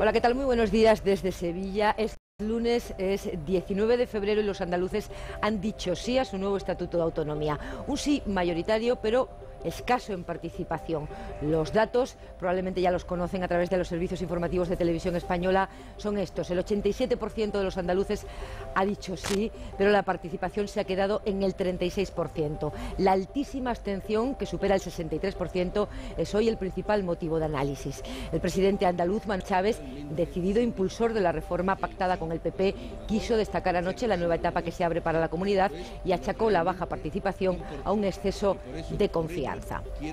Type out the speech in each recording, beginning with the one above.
Hola, ¿qué tal? Muy buenos días desde Sevilla. Este lunes es 19 de febrero y los andaluces han dicho sí a su nuevo Estatuto de Autonomía. Un sí mayoritario, pero escaso en participación. Los datos, probablemente ya los conocen a través de los servicios informativos de Televisión Española, son estos. El 87% de los andaluces ha dicho sí, pero la participación se ha quedado en el 36%. La altísima abstención, que supera el 63%, es hoy el principal motivo de análisis. El presidente andaluz, Manuel Chávez, decidido impulsor de la reforma pactada con el PP, quiso destacar anoche la nueva etapa que se abre para la comunidad y achacó la baja participación a un exceso de confianza. El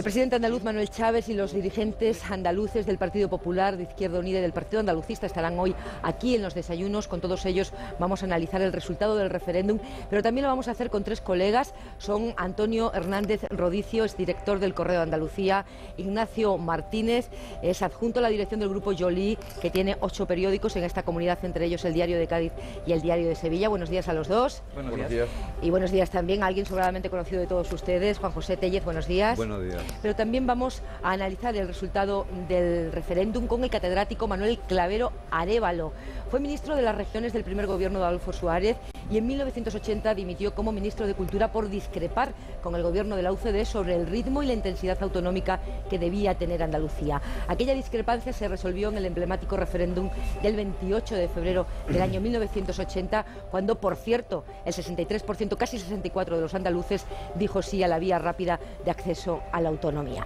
presidente andaluz Manuel Chávez y los dirigentes andaluces del Partido Popular, de Izquierda Unida y del Partido Andalucista estarán hoy aquí en los desayunos. Con todos ellos vamos a analizar el resultado del referéndum, pero también lo vamos a hacer con tres colegas. Son Antonio Hernández Rodicio, es director del Correo de Andalucía; Ignacio Martínez, es adjunto a la dirección del Grupo Joly, que tiene 8 periódicos en esta comunidad, entre ellos el Diario de Cádiz y el Diario de Sevilla. Buenos días a los dos. Buenos días. Y buenos días también a alguien sobradamente conocido de todos ustedes, Juan José Tellez. Buenos días. Buenos días. Pero también vamos a analizar el resultado del referéndum con el catedrático Manuel Clavero Arévalo. Fue ministro de las Regiones del primer gobierno de Adolfo Suárez y en 1980 dimitió como ministro de Cultura por discrepar con el gobierno de la UCD sobre el ritmo y la intensidad autonómica que debía tener Andalucía. Aquella discrepancia se resolvió en el emblemático referéndum del 28 de febrero del año 1980, cuando, por cierto, el 63%, casi 64% de los andaluces dijo sí a la vía rápida de acceso a la autonomía.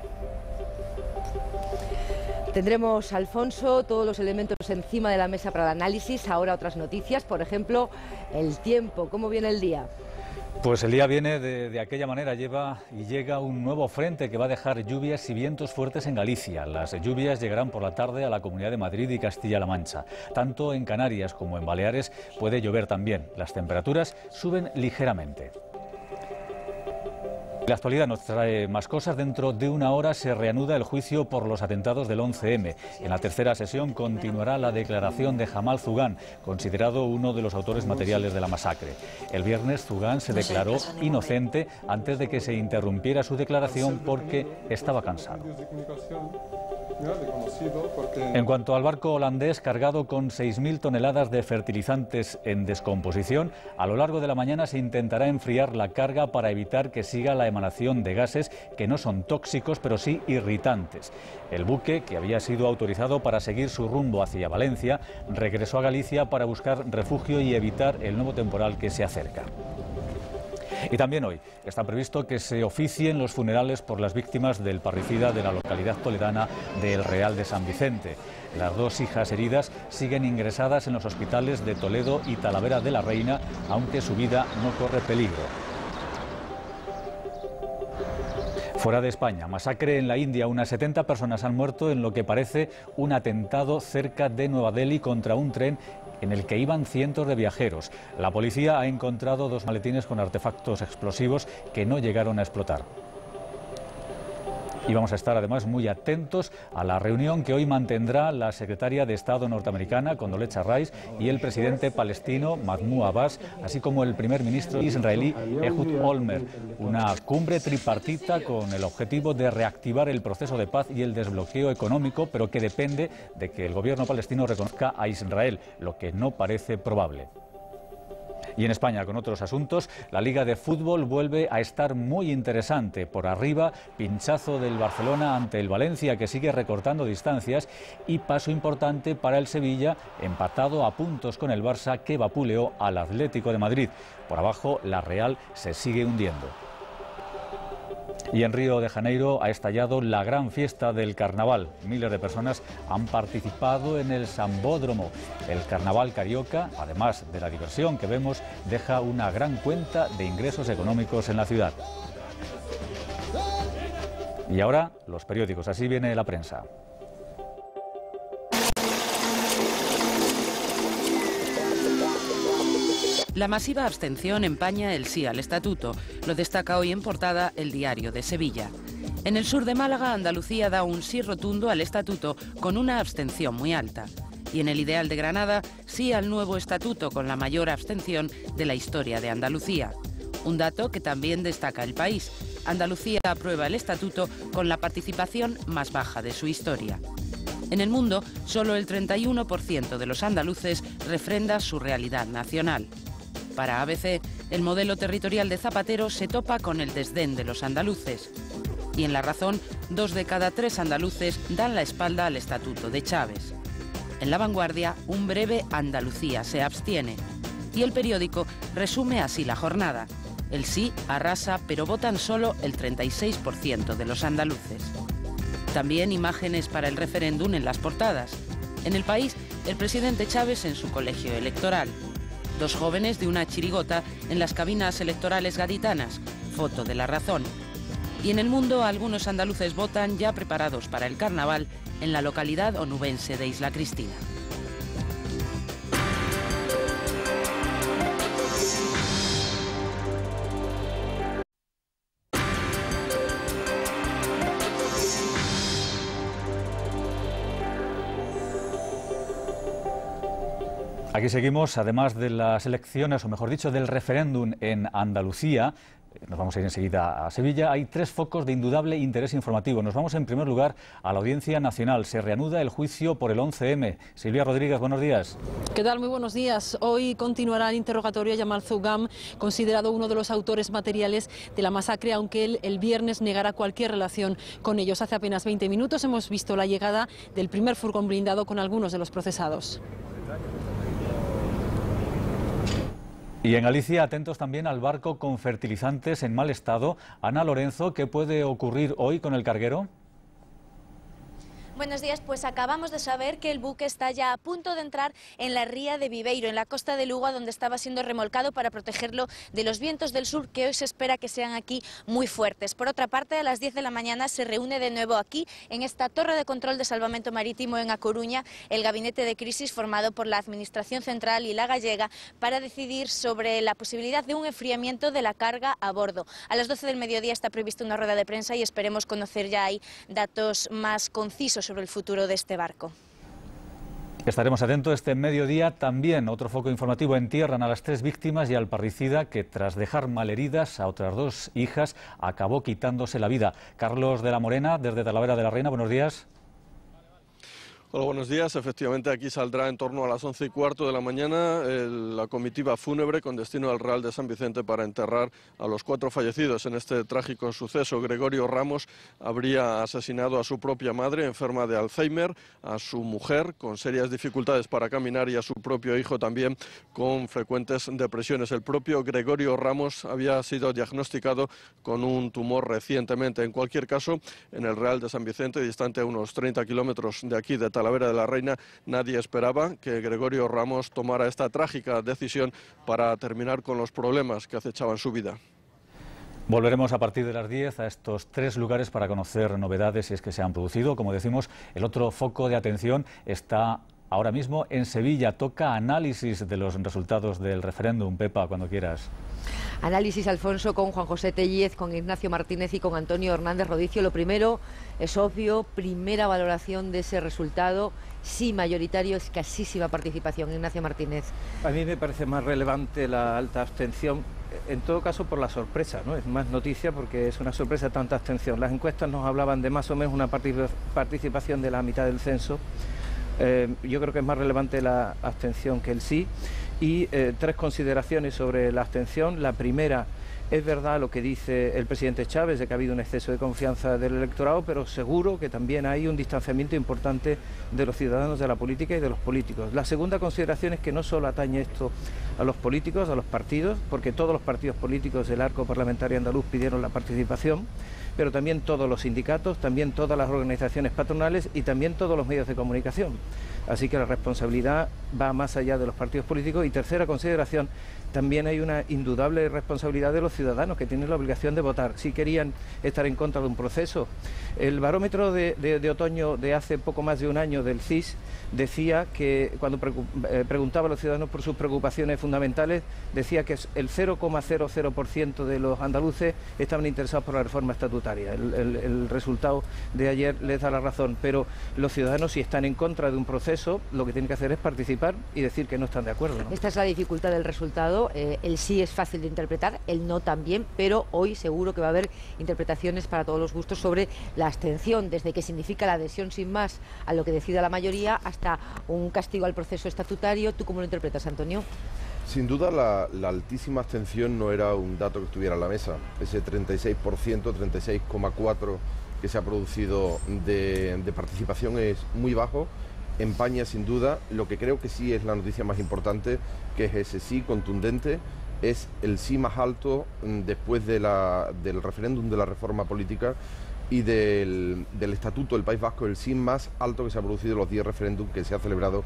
Tendremos, Alfonso, todos los elementos encima de la mesa para el análisis. Ahora otras noticias, por ejemplo, el tiempo. ¿Cómo viene el día? Pues el día viene de aquella manera, llega un nuevo frente que va a dejar lluvias y vientos fuertes en Galicia. Las lluvias llegarán por la tarde a la Comunidad de Madrid y Castilla-La Mancha. Tanto en Canarias como en Baleares puede llover también. Las temperaturas suben ligeramente. La actualidad nos trae más cosas. Dentro de una hora se reanuda el juicio por los atentados del 11M. En la tercera sesión continuará la declaración de Jamal Zugán, considerado uno de los autores materiales de la masacre. El viernes Zugán se declaró inocente antes de que se interrumpiera su declaración porque estaba cansado. En cuanto al barco holandés cargado con 6.000 toneladas de fertilizantes en descomposición, a lo largo de la mañana se intentará enfriar la carga para evitar que siga la emanación de gases que no son tóxicos pero sí irritantes. El buque, que había sido autorizado para seguir su rumbo hacia Valencia, regresó a Galicia para buscar refugio y evitar el nuevo temporal que se acerca. Y también hoy está previsto que se oficien los funerales por las víctimas del parricida de la localidad toledana de El Real de San Vicente. Las dos hijas heridas siguen ingresadas en los hospitales de Toledo y Talavera de la Reina, aunque su vida no corre peligro. Fuera de España, masacre en la India. Unas 70 personas han muerto en lo que parece un atentado cerca de Nueva Delhi contra un tren en el que iban cientos de viajeros. La policía ha encontrado 2 maletines con artefactos explosivos que no llegaron a explotar. Y vamos a estar además muy atentos a la reunión que hoy mantendrá la secretaria de Estado norteamericana, Condoleezza Rice, y el presidente palestino, Mahmoud Abbas, así como el primer ministro israelí, Ehud Olmert. Una cumbre tripartita con el objetivo de reactivar el proceso de paz y el desbloqueo económico, pero que depende de que el gobierno palestino reconozca a Israel, lo que no parece probable. Y en España, con otros asuntos, la Liga de Fútbol vuelve a estar muy interesante. Por arriba, pinchazo del Barcelona ante el Valencia, que sigue recortando distancias, y paso importante para el Sevilla, empatado a puntos con el Barça, que vapuleó al Atlético de Madrid. Por abajo, la Real se sigue hundiendo. Y en Río de Janeiro ha estallado la gran fiesta del carnaval. Miles de personas han participado en el Sambódromo. El carnaval carioca, además de la diversión que vemos, deja una gran cuenta de ingresos económicos en la ciudad. Y ahora, los periódicos. Así viene la prensa. La masiva abstención empaña el sí al estatuto. Lo destaca hoy en portada el Diario de Sevilla. En el sur de Málaga, Andalucía da un sí rotundo al estatuto con una abstención muy alta. Y en el Ideal de Granada, sí al nuevo estatuto con la mayor abstención de la historia de Andalucía. Un dato que también destaca El País. Andalucía aprueba el estatuto con la participación más baja de su historia. En el mundo, solo el 31% de los andaluces refrenda su realidad nacional. Para ABC, el modelo territorial de Zapatero se topa con el desdén de los andaluces. Y en La Razón, 2 de cada 3 andaluces dan la espalda al Estatuto de Chávez. En La Vanguardia, un breve Andalucía se abstiene. Y El Periódico resume así la jornada. El sí arrasa, pero votan solo el 36% de los andaluces. También imágenes para el referéndum en las portadas. En El País, el presidente Chávez en su colegio electoral. 2 jóvenes de una chirigota en las cabinas electorales gaditanas. Foto de La Razón. Y en El Mundo, algunos andaluces votan ya preparados para el carnaval en la localidad onubense de Isla Cristina. Aquí seguimos, además de las elecciones, o mejor dicho, del referéndum en Andalucía. Nos vamos a ir enseguida a Sevilla. Hay 3 focos de indudable interés informativo. Nos vamos en primer lugar a la Audiencia Nacional. Se reanuda el juicio por el 11M. Silvia Rodríguez, buenos días. ¿Qué tal? Muy buenos días. Hoy continuará el interrogatorio a Yamal Zougam, considerado uno de los autores materiales de la masacre, aunque él el viernes negará cualquier relación con ellos. Hace apenas 20 minutos hemos visto la llegada del primer furgón blindado con algunos de los procesados. Y en Galicia, atentos también al barco con fertilizantes en mal estado. Ana Lorenzo, ¿qué puede ocurrir hoy con el carguero? Buenos días, pues acabamos de saber que el buque está ya a punto de entrar en la ría de Viveiro, en la costa de Lugo, donde estaba siendo remolcado para protegerlo de los vientos del sur, que hoy se espera que sean aquí muy fuertes. Por otra parte, a las 10 de la mañana se reúne de nuevo aquí, en esta torre de control de salvamento marítimo en A Coruña, el gabinete de crisis formado por la Administración Central y la gallega para decidir sobre la posibilidad de un enfriamiento de la carga a bordo. A las 12 del mediodía está prevista una rueda de prensa y esperemos conocer ya ahí datos más concisos sobre el futuro de este barco. Estaremos atentos este mediodía. También otro foco informativo: entierran a las 3 víctimas y al parricida que, tras dejar malheridas a otras 2 hijas, acabó quitándose la vida. Carlos de la Morena, desde Talavera de la Reina, buenos días. Hola, buenos días. Efectivamente, aquí saldrá en torno a las 11:15 de la mañana la comitiva fúnebre con destino al Real de San Vicente para enterrar a los 4 fallecidos en este trágico suceso. Gregorio Ramos habría asesinado a su propia madre, enferma de Alzheimer, a su mujer con serias dificultades para caminar y a su propio hijo también con frecuentes depresiones. El propio Gregorio Ramos había sido diagnosticado con un tumor recientemente. En cualquier caso, en el Real de San Vicente, distante a unos 30 kilómetros de aquí de Talavera de la Reina, nadie esperaba que Gregorio Ramos tomara esta trágica decisión para terminar con los problemas que acechaban su vida. Volveremos a partir de las 10 a estos 3 lugares para conocer novedades si es que se han producido. Como decimos, el otro foco de atención está ahora mismo en Sevilla. Toca análisis de los resultados del referéndum. Pepa, cuando quieras. Análisis, Alfonso, con Juan José Tellez, con Ignacio Martínez y con Antonio Hernández Rodicio. Lo primero es obvio, primera valoración de ese resultado. Sí, mayoritario, escasísima participación. Ignacio Martínez. A mí me parece más relevante la alta abstención, en todo caso por la sorpresa, ¿no? Es más noticia porque es una sorpresa tanta abstención. Las encuestas nos hablaban de más o menos una participación de la mitad del censo. Yo creo que es más relevante la abstención que el sí. Y 3 consideraciones sobre la abstención. La primera, es verdad lo que dice el presidente Chávez, de que ha habido un exceso de confianza del electorado, pero seguro que también hay un distanciamiento importante de los ciudadanos de la política y de los políticos. La segunda consideración es que no solo atañe esto a los políticos, a los partidos, porque todos los partidos políticos del arco parlamentario andaluz pidieron la participación, pero también todos los sindicatos, también todas las organizaciones patronales y también todos los medios de comunicación. Así que la responsabilidad va más allá de los partidos políticos. Y tercera consideración, también hay una indudable responsabilidad de los ciudadanos que tienen la obligación de votar. Si querían estar en contra de un proceso. El barómetro de otoño de hace poco más de un año del CIS decía que, cuando preguntaba a los ciudadanos por sus preocupaciones fundamentales, decía que el 0,00% de los andaluces estaban interesados por la reforma estatutaria. El resultado de ayer les da la razón, pero los ciudadanos, si están en contra de un proceso, lo que tienen que hacer es participar y decir que no están de acuerdo, ¿no? Esta es la dificultad del resultado. claro, el sí es fácil de interpretar, el no también, pero hoy seguro que va a haber interpretaciones para todos los gustos sobre la abstención, desde que significa la adhesión sin más a lo que decida la mayoría hasta un castigo al proceso estatutario. ¿Tú cómo lo interpretas, Antonio? Sin duda la altísima abstención no era un dato que estuviera en la mesa. Ese 36%, 36,4% que se ha producido de participación es muy bajo. Empaña sin duda. Lo que creo que sí es la noticia más importante, que es ese sí contundente, es el sí más alto después del referéndum de la reforma política y del Estatuto del País Vasco, el sí más alto que se ha producido en los 10 referéndums que se ha celebrado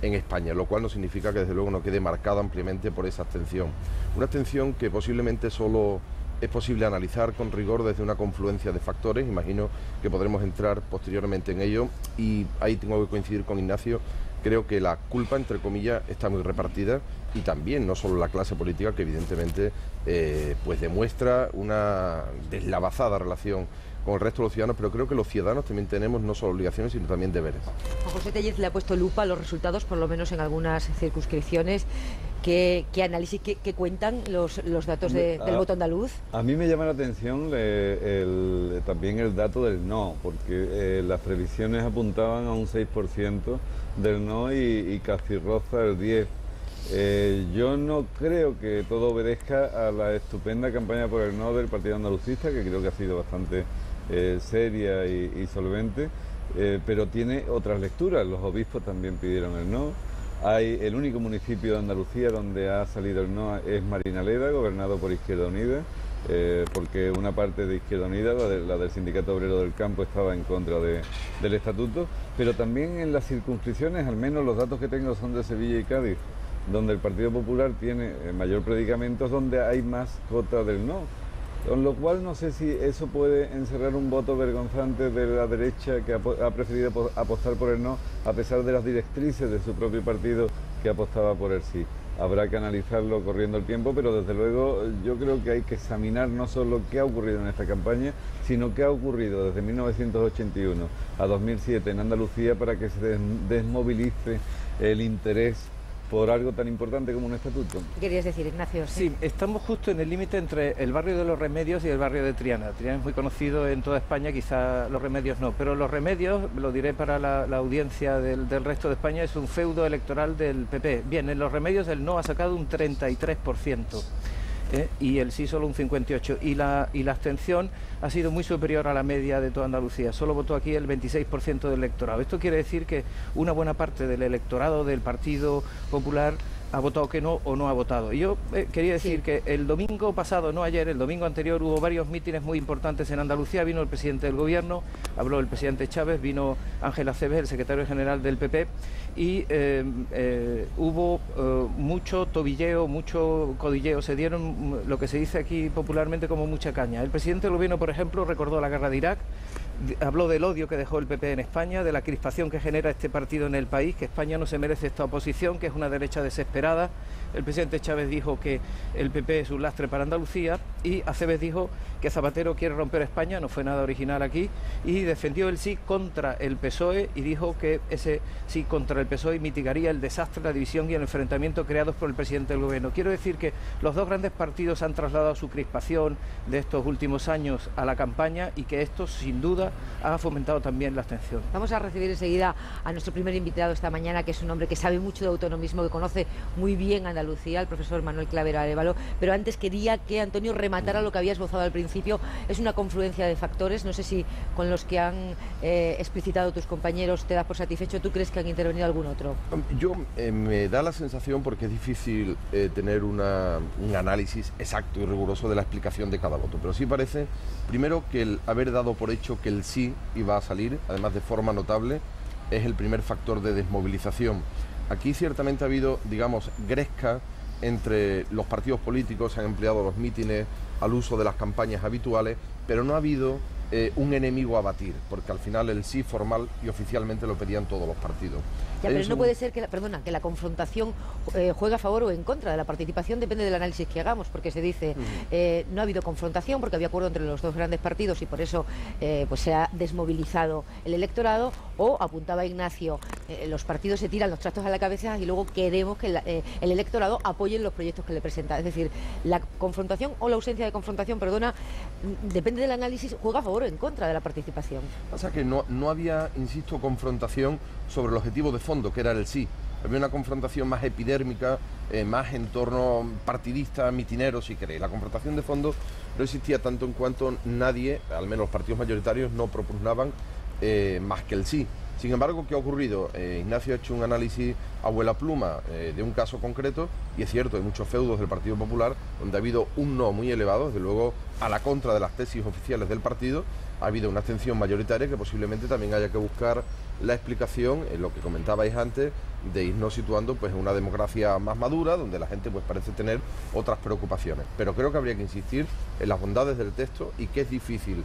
en España, lo cual no significa que desde luego no quede marcada ampliamente por esa abstención. Una abstención que posiblemente solo es posible analizar con rigor desde una confluencia de factores. Imagino que podremos entrar posteriormente en ello, y ahí tengo que coincidir con Ignacio. Creo que la culpa, entre comillas, está muy repartida, y también no solo la clase política, que evidentemente pues demuestra una deslavazada relación con el resto de los ciudadanos, pero creo que los ciudadanos también tenemos no solo obligaciones, sino también deberes. Juan José Tellez le ha puesto lupa a los resultados, por lo menos en algunas circunscripciones. ¿Qué análisis, qué cuentan los datos del voto andaluz? A mí me llama la atención también el dato del no, porque las previsiones apuntaban a un 6% del no y casi roza el 10%. Yo no creo que todo obedezca a la estupenda campaña por el no del Partido Andalucista, que creo que ha sido bastante seria y solvente, pero tiene otras lecturas. Los obispos también pidieron el no. El único municipio de Andalucía donde ha salido el no es Marinaleda, gobernado por Izquierda Unida, porque una parte de Izquierda Unida, la del Sindicato Obrero del Campo, estaba en contra del estatuto, pero también en las circunscripciones, al menos los datos que tengo son de Sevilla y Cádiz, donde el Partido Popular tiene mayor predicamento, donde hay más cota del no. Con lo cual no sé si eso puede encerrar un voto vergonzante de la derecha, que ha preferido apostar por el no, a pesar de las directrices de su propio partido, que apostaba por el sí. Habrá que analizarlo corriendo el tiempo, pero desde luego yo creo que hay que examinar no solo qué ha ocurrido en esta campaña, sino qué ha ocurrido desde 1981 a 2007 en Andalucía para que se desmovilice el interés por algo tan importante como un estatuto. ¿Qué querías decir, Ignacio? Sí, estamos justo en el límite entre el barrio de Los Remedios y el barrio de Triana. Triana es muy conocido en toda España, quizá Los Remedios no, pero Los Remedios, lo diré para la audiencia del resto de España, es un feudo electoral del PP. Bien, en Los Remedios el no ha sacado un 33%. Y el sí solo un 58%, y la abstención ha sido muy superior a la media de toda Andalucía. Solo votó aquí el 26% del electorado. Esto quiere decir que una buena parte del electorado del Partido Popular ha votado que no o no ha votado. Y yo quería decir que el domingo pasado, no ayer, el domingo anterior, hubo varios mítines muy importantes en Andalucía. Vino el presidente del Gobierno, habló el presidente Chávez, vino Ángel Acebes, el secretario general del PP, y hubo mucho tobilleo, mucho codilleo. Se dieron lo que se dice aquí popularmente como mucha caña. El presidente del Gobierno, por ejemplo, recordó la guerra de Irak, habló del odio que dejó el PP en España, de la crispación que genera este partido en el país, que España no se merece esta oposición, que es una derecha desesperada. El presidente Chávez dijo que el PP es un lastre para Andalucía, y Acebes dijo que Zapatero quiere romper España, no fue nada original aquí, y defendió el sí contra el PSOE, y dijo que ese sí contra el PSOE mitigaría el desastre, la división y el enfrentamiento creados por el presidente del Gobierno. Quiero decir que los dos grandes partidos han trasladado su crispación de estos últimos años a la campaña, y que esto sin duda ha fomentado también la abstención. Vamos a recibir enseguida a nuestro primer invitado esta mañana, que es un hombre que sabe mucho de autonomismo, que conoce muy bien Andalucía, el profesor Manuel Clavero Arévalo, pero antes quería que Antonio rematara lo que había esbozado al principio. Es una confluencia de factores, no sé si con los que han explicitado tus compañeros te das por satisfecho. ¿Tú crees que han intervenido algún otro? Yo me da la sensación, porque es difícil tener un análisis exacto y riguroso de la explicación de cada voto, pero sí parece, primero, que el haber dado por hecho que el sí iba a salir, además de forma notable, es el primer factor de desmovilización. Aquí ciertamente ha habido, digamos, gresca entre los partidos políticos, se han empleado los mítines al uso de las campañas habituales, pero no ha habido un enemigo a batir, porque al final el sí formal y oficialmente lo pedían todos los partidos. Ya, pero no puede ser que la confrontación juegue a favor o en contra de la participación, depende del análisis que hagamos, porque se dice no ha habido confrontación porque había acuerdo entre los dos grandes partidos y por eso pues se ha desmovilizado el electorado, o apuntaba Ignacio, los partidos se tiran los trastos a la cabeza y luego queremos que el electorado apoye los proyectos que le presenta. Es decir, la confrontación o la ausencia de confrontación, perdona, depende del análisis, juega a favor o en contra de la participación. Pasa que no había, insisto, confrontación sobre el objetivo de fondo, que era el sí. Había una confrontación más epidérmica, más en torno partidista, mitinero, si queréis. La confrontación de fondo no existía tanto en cuanto nadie, al menos los partidos mayoritarios, no propugnaban más que el sí. Sin embargo, ¿qué ha ocurrido? Ignacio ha hecho un análisis abuela pluma de un caso concreto, y es cierto, hay muchos feudos del Partido Popular donde ha habido un no muy elevado, desde luego a la contra de las tesis oficiales del partido. Ha habido una abstención mayoritaria que posiblemente también haya que buscar la explicación en lo que comentabais antes, de irnos situando pues en una democracia más madura, donde la gente pues parece tener otras preocupaciones. Pero creo que habría que insistir en las bondades del texto y que es difícil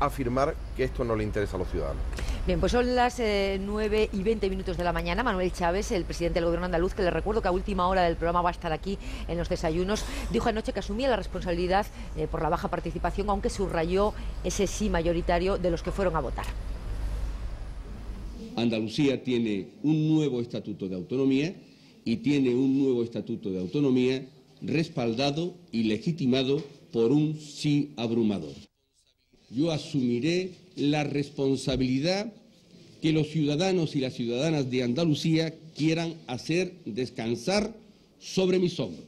afirmar que esto no le interesa a los ciudadanos. Bien, pues son las 9:20 de la mañana. Manuel Chaves, el presidente del Gobierno andaluz, que les recuerdo que a última hora del programa va a estar aquí en los desayunos, dijo anoche que asumía la responsabilidad por la baja participación, aunque subrayó ese sí mayoritario de los que fueron a votar. Andalucía tiene un nuevo estatuto de autonomía y tiene un nuevo estatuto de autonomía respaldado y legitimado por un sí abrumador. Yo asumiré la responsabilidad que los ciudadanos y las ciudadanas de Andalucía quieran hacer descansar sobre mis hombros.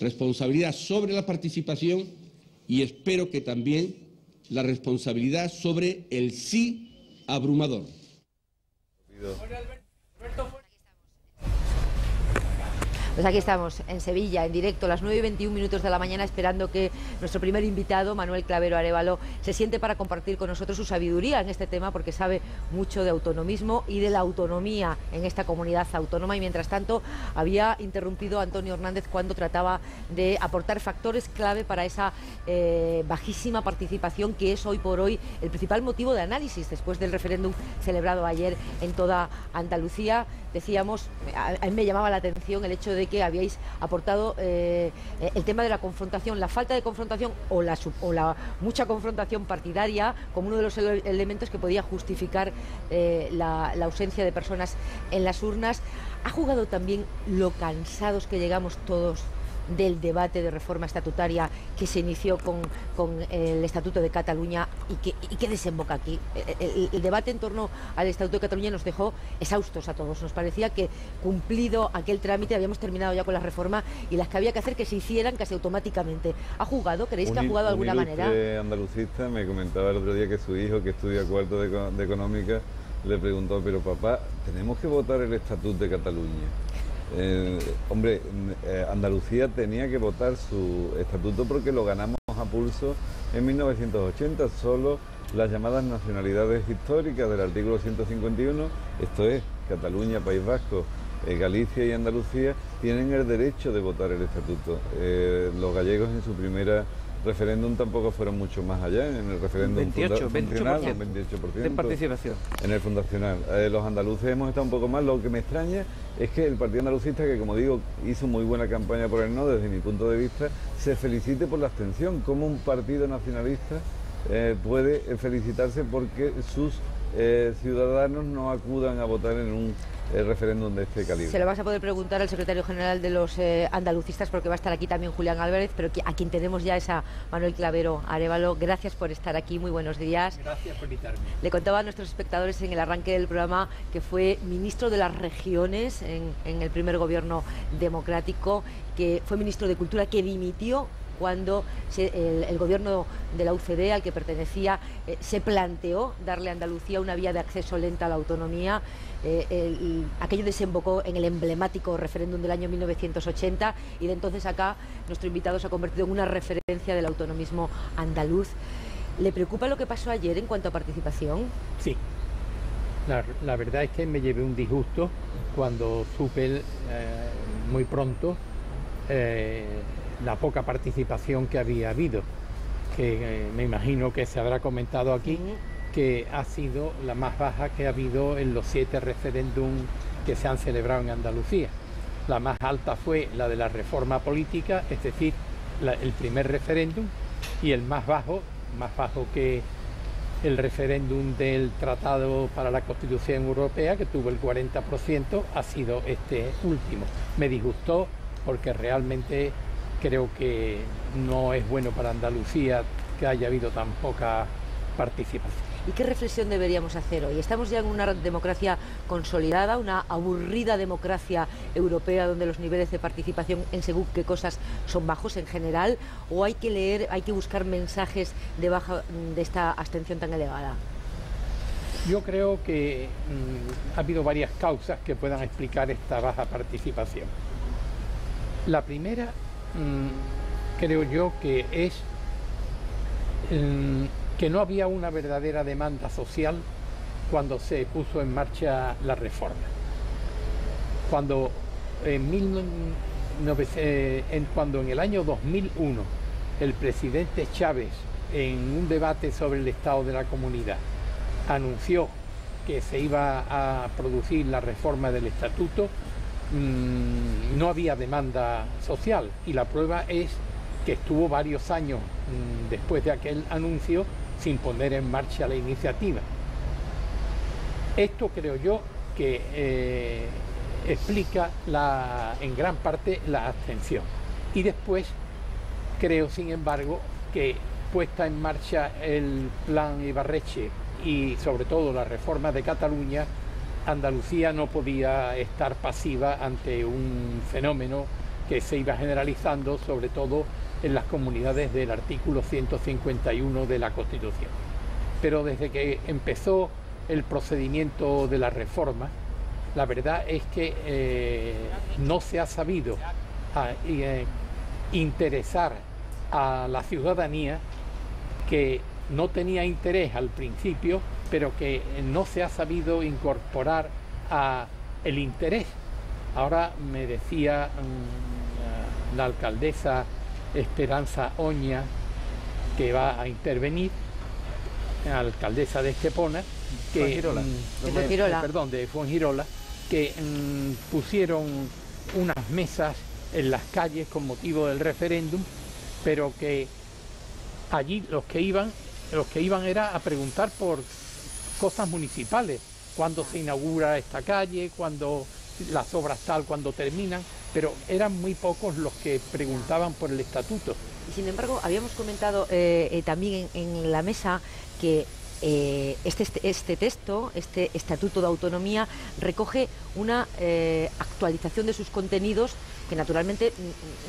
Responsabilidad sobre la participación y espero que también la responsabilidad sobre el sí abrumador. Pues aquí estamos, en Sevilla, en directo, a las 9:21 de la mañana, esperando que nuestro primer invitado, Manuel Clavero Arévalo, se siente para compartir con nosotros su sabiduría en este tema, porque sabe mucho de autonomismo y de la autonomía en esta comunidad autónoma. Y mientras tanto, había interrumpido a Antonio Hernández cuando trataba de aportar factores clave para esa bajísima participación, que es hoy por hoy el principal motivo de análisis después del referéndum celebrado ayer en toda Andalucía. Decíamos, a mí me llamaba la atención el hecho de que habíais aportado el tema de la confrontación, la falta de confrontación o la mucha confrontación partidaria como uno de los elementos que podía justificar la ausencia de personas en las urnas. Ha jugado también lo cansados que llegamos todos del debate de reforma estatutaria que se inició con el Estatuto de Cataluña y que desemboca aquí. El debate en torno al Estatuto de Cataluña nos dejó exhaustos a todos. Nos parecía que, cumplido aquel trámite, habíamos terminado ya con la reforma y las que había que hacer que se hicieran casi automáticamente. ¿Ha jugado? ¿Creéis que ha jugado de alguna manera? Un andalucista me comentaba el otro día que su hijo, que estudia cuarto de Económica, le preguntó: pero papá, ¿tenemos que votar el Estatuto de Cataluña? Hombre, Andalucía tenía que votar su estatuto porque lo ganamos a pulso en 1980, solo las llamadas nacionalidades históricas del artículo 151, esto es, Cataluña, País Vasco, Galicia y Andalucía, tienen el derecho de votar el estatuto. Los gallegos en su primera referéndum tampoco fueron mucho más allá, en el referéndum 28% de participación. En el fundacional. Los andaluces hemos estado un poco más. Lo que me extraña es que el Partido Andalucista, que como digo, hizo muy buena campaña por el no, desde mi punto de vista, se felicite por la abstención. ¿Cómo un partido nacionalista puede felicitarse porque sus ciudadanos no acudan a votar en un referéndum de este calibre? Se lo vas a poder preguntar al secretario general de los andalucistas, porque va a estar aquí también Julián Álvarez, pero a quien tenemos ya es a Manuel Clavero Arévalo. Gracias por estar aquí, muy buenos días. Gracias por invitarme. Le contaba a nuestros espectadores en el arranque del programa que fue ministro de las regiones en el primer gobierno democrático, que fue ministro de Cultura, que dimitió cuando el gobierno de la UCD al que pertenecía se planteó darle a Andalucía una vía de acceso lenta a la autonomía. Aquello desembocó en el emblemático referéndum del año 1980 y de entonces acá nuestro invitado se ha convertido en una referencia del autonomismo andaluz. ¿Le preocupa lo que pasó ayer en cuanto a participación? Sí, la verdad es que me llevé un disgusto cuando supe muy pronto la poca participación que había habido, que me imagino que se habrá comentado aquí, que ha sido la más baja que ha habido en los 7 referéndums que se han celebrado en Andalucía. La más alta fue la de la reforma política, es decir, el primer referéndum, y el más bajo que el referéndum del Tratado para la Constitución Europea, que tuvo el 40%, ha sido este último. Me disgustó porque realmente creo que no es bueno para Andalucía que haya habido tan poca participación. ¿Y qué reflexión deberíamos hacer hoy? ¿Estamos ya en una democracia consolidada, una aburrida democracia europea donde los niveles de participación en según qué cosas son bajos en general? ¿O hay que leer, hay que buscar mensajes de esta abstención tan elevada? Yo creo que ha habido varias causas que puedan explicar esta baja participación. La primera, creo yo que es que no había una verdadera demanda social cuando se puso en marcha la reforma. Cuando en el año 2001 el presidente Chávez, en un debate sobre el estado de la comunidad, anunció que se iba a producir la reforma del estatuto, no había demanda social, y la prueba es que estuvo varios años después de aquel anuncio sin poner en marcha la iniciativa. Esto creo yo que explica en gran parte la abstención. Y después creo, sin embargo, que puesta en marcha el plan Ibarretxe y sobre todo la reforma de Cataluña, Andalucía no podía estar pasiva ante un fenómeno que se iba generalizando, sobre todo en las comunidades del artículo 151 de la Constitución. Pero desde que empezó el procedimiento de la reforma, la verdad es que no se ha sabido interesar a la ciudadanía, que no tenía interés al principio, pero que no se ha sabido incorporar a el interés. Ahora me decía la alcaldesa Esperanza Oña, que va a intervenir, alcaldesa de Estepona, que de Fuengirola, que pusieron unas mesas en las calles con motivo del referéndum, pero que allí los que iban era a preguntar por cosas municipales, cuándo se inaugura esta calle, cuándo las obras cuándo terminan, pero eran muy pocos los que preguntaban por el estatuto. Y sin embargo, habíamos comentado también en la mesa que este texto, este Estatuto de Autonomía, recoge una actualización de sus contenidos que naturalmente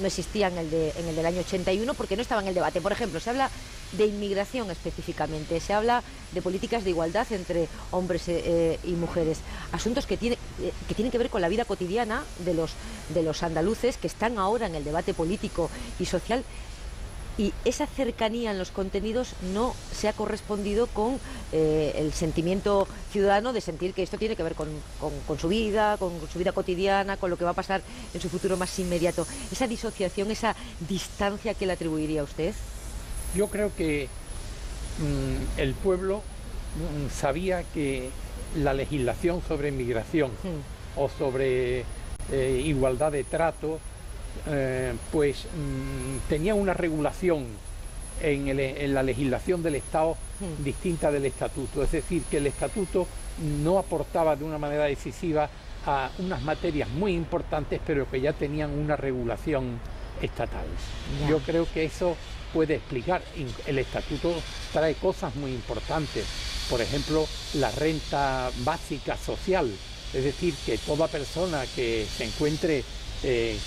no existía en el del año 81 porque no estaba en el debate. Por ejemplo, se habla de inmigración específicamente, se habla de políticas de igualdad entre hombres y mujeres, asuntos que tienen que ver con la vida cotidiana de los andaluces, que están ahora en el debate político y social. Y esa cercanía en los contenidos no se ha correspondido con el sentimiento ciudadano de sentir que esto tiene que ver con su vida, con su vida cotidiana, con lo que va a pasar en su futuro más inmediato. Esa disociación, esa distancia, ¿qué le atribuiría a usted? Yo creo que el pueblo sabía que la legislación sobre inmigración o sobre igualdad de trato tenía una regulación en la legislación del Estado distinta del Estatuto. Es decir, que el Estatuto no aportaba de una manera decisiva a unas materias muy importantes, pero que ya tenían una regulación estatal. Yo creo que eso puede explicar. El Estatuto trae cosas muy importantes, por ejemplo, la renta básica social, es decir, que toda persona que se encuentre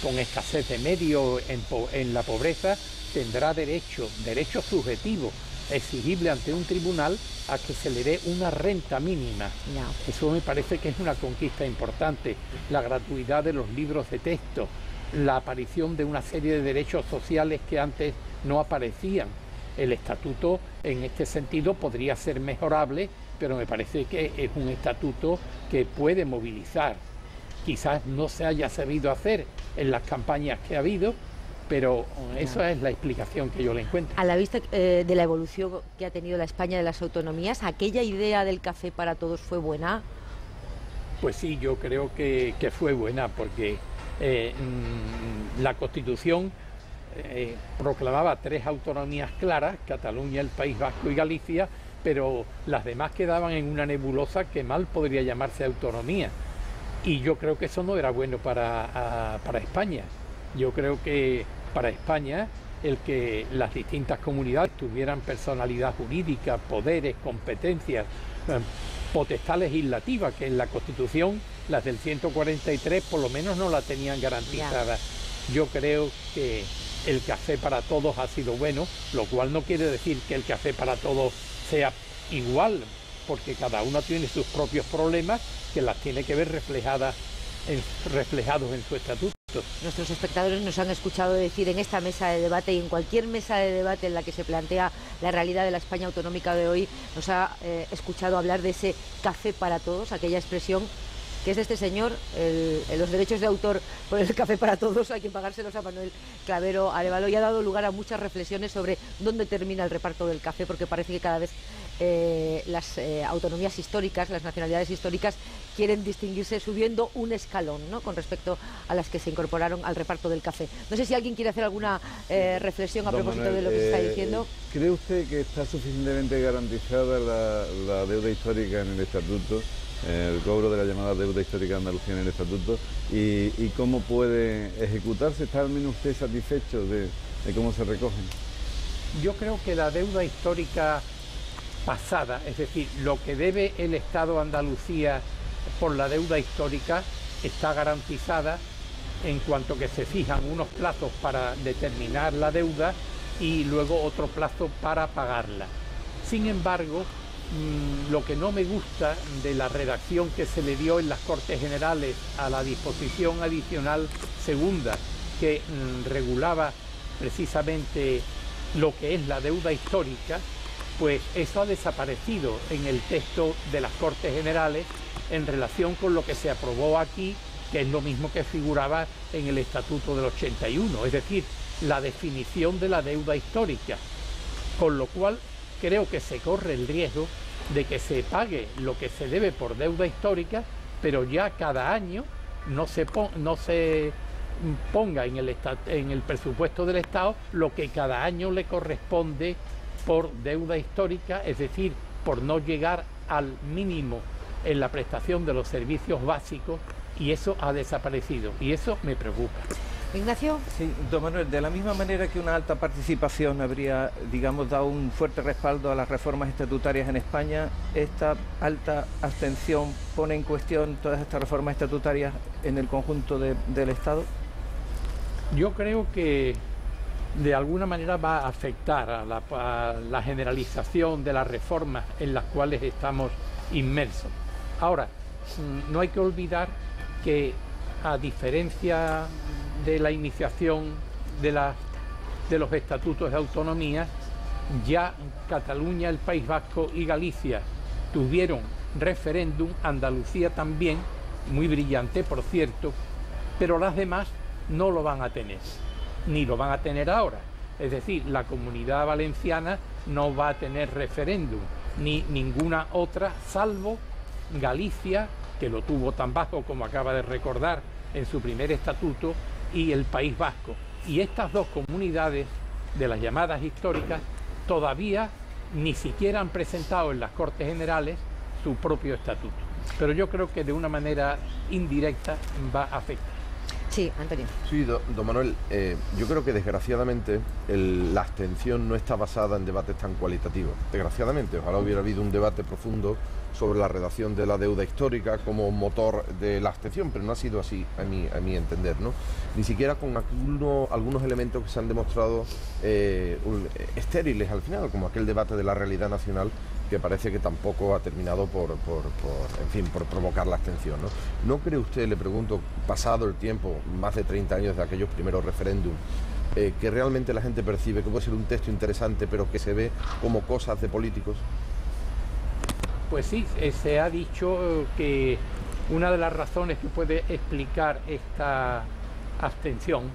con escasez de medios en la pobreza tendrá derecho subjetivo, exigible ante un tribunal, a que se le dé una renta mínima. Eso me parece que es una conquista importante. La gratuidad de los libros de texto, la aparición de una serie de derechos sociales que antes no aparecían. El estatuto en este sentido podría ser mejorable, pero me parece que es un estatuto que puede movilizar. Quizás no se haya sabido hacer en las campañas que ha habido, pero esa es la explicación que yo le encuentro. A la vista de la evolución que ha tenido la España de las autonomías, ¿aquella idea del café para todos fue buena? Pues sí, yo creo que fue buena, porque la Constitución proclamaba 3 autonomías claras, Cataluña, el País Vasco y Galicia, pero las demás quedaban en una nebulosa que mal podría llamarse autonomía. Y yo creo que eso no era bueno para España. Yo creo que para España el que las distintas comunidades tuvieran personalidad jurídica, poderes, competencias, potestad legislativa, que en la Constitución las del 143 por lo menos no la tenían garantizada. Yo creo que el café para todos ha sido bueno, lo cual no quiere decir que el café para todos sea igual, porque cada uno tiene sus propios problemas que las tiene que ver reflejados en su estatuto. Nuestros espectadores nos han escuchado decir en esta mesa de debate y en cualquier mesa de debate en la que se plantea la realidad de la España autonómica de hoy, nos ha escuchado hablar de ese café para todos, aquella expresión que es de este señor, los derechos de autor por el café para todos, hay que pagárselos a Manuel Clavero Arévalo, y ha dado lugar a muchas reflexiones sobre dónde termina el reparto del café, porque parece que cada vez las autonomías históricas, las nacionalidades históricas quieren distinguirse subiendo un escalón, ¿no?, con respecto a las que se incorporaron al reparto del café. No sé si alguien quiere hacer alguna reflexión a propósito de lo que se está diciendo. ¿Cree usted que está suficientemente garantizada la deuda histórica en el estatuto, el cobro de la llamada deuda histórica de Andalucía en el estatuto, y cómo puede ejecutarse? ¿Está al menos usted satisfecho de cómo se recogen? Yo creo que la deuda histórica pasada, es decir, lo que debe el Estado Andalucía por la deuda histórica, está garantizada en cuanto que se fijan unos plazos para determinar la deuda y luego otro plazo para pagarla. Sin embargo, lo que no me gusta de la redacción que se le dio en las Cortes Generales a la disposición adicional segunda, que regulaba precisamente lo que es la deuda histórica, pues eso ha desaparecido en el texto de las Cortes Generales en relación con lo que se aprobó aquí, que es lo mismo que figuraba en el Estatuto del 81, es decir, la definición de la deuda histórica, con lo cual creo que se corre el riesgo de que se pague lo que se debe por deuda histórica, pero ya cada año no se ponga en el presupuesto del Estado lo que cada año le corresponde por deuda histórica, es decir, por no llegar al mínimo en la prestación de los servicios básicos, y eso ha desaparecido, y eso me preocupa. Ignacio. Sí, don Manuel, de la misma manera que una alta participación habría, digamos, dado un fuerte respaldo a las reformas estatutarias en España, esta alta abstención pone en cuestión todas estas reformas estatutarias en el conjunto del Estado. Yo creo que de alguna manera va a afectar a la generalización de las reformas en las cuales estamos inmersos. Ahora, no hay que olvidar que, a diferencia de la iniciación de los estatutos de autonomía, ya Cataluña, el País Vasco y Galicia tuvieron referéndum, Andalucía también, muy brillante por cierto, pero las demás no lo van a tener, ni lo van a tener ahora. Es decir, la Comunidad Valenciana no va a tener referéndum, ni ninguna otra, salvo Galicia, que lo tuvo tan bajo como acaba de recordar en su primer estatuto, y el País Vasco. Y estas dos comunidades de las llamadas históricas todavía ni siquiera han presentado en las Cortes Generales su propio estatuto. Pero yo creo que de una manera indirecta va a afectar. Sí, Antonio. Sí, don Manuel, yo creo que desgraciadamente la abstención no está basada en debates tan cualitativos. Desgraciadamente, ojalá hubiera habido un debate profundo sobre la redacción de la deuda histórica como motor de la abstención, pero no ha sido así, a mi entender, ¿no? Ni siquiera con algunos elementos que se han demostrado estériles al final, como aquel debate de la realidad nacional, que parece que tampoco ha terminado por provocar la abstención, ¿no? ¿No cree usted, le pregunto, pasado el tiempo, más de 30 años de aquellos primeros referéndums, que realmente la gente percibe que puede ser un texto interesante, pero que se ve como cosas de políticos? Pues sí, se ha dicho que una de las razones que puede explicar esta abstención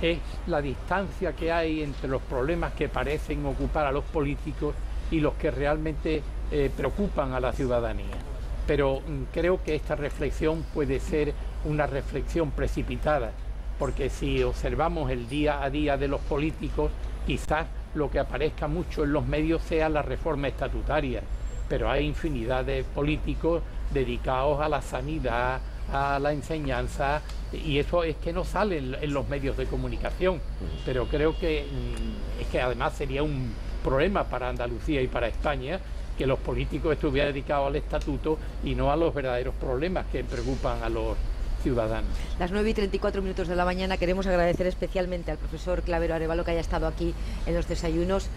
es la distancia que hay entre los problemas que parecen ocupar a los políticos y los que realmente preocupan a la ciudadanía. Pero creo que esta reflexión puede ser una reflexión precipitada, porque si observamos el día a día de los políticos, quizás lo que aparezca mucho en los medios sea la reforma estatutaria, pero hay infinidad de políticos dedicados a la sanidad, a la enseñanza, y eso es que no sale en los medios de comunicación. Pero creo que es que además sería un problema para Andalucía y para España que los políticos estuvieran dedicados al estatuto y no a los verdaderos problemas que preocupan a los ciudadanos. Las 9:34 de la mañana. Queremos agradecer especialmente al profesor Clavero Arévalo que haya estado aquí en los desayunos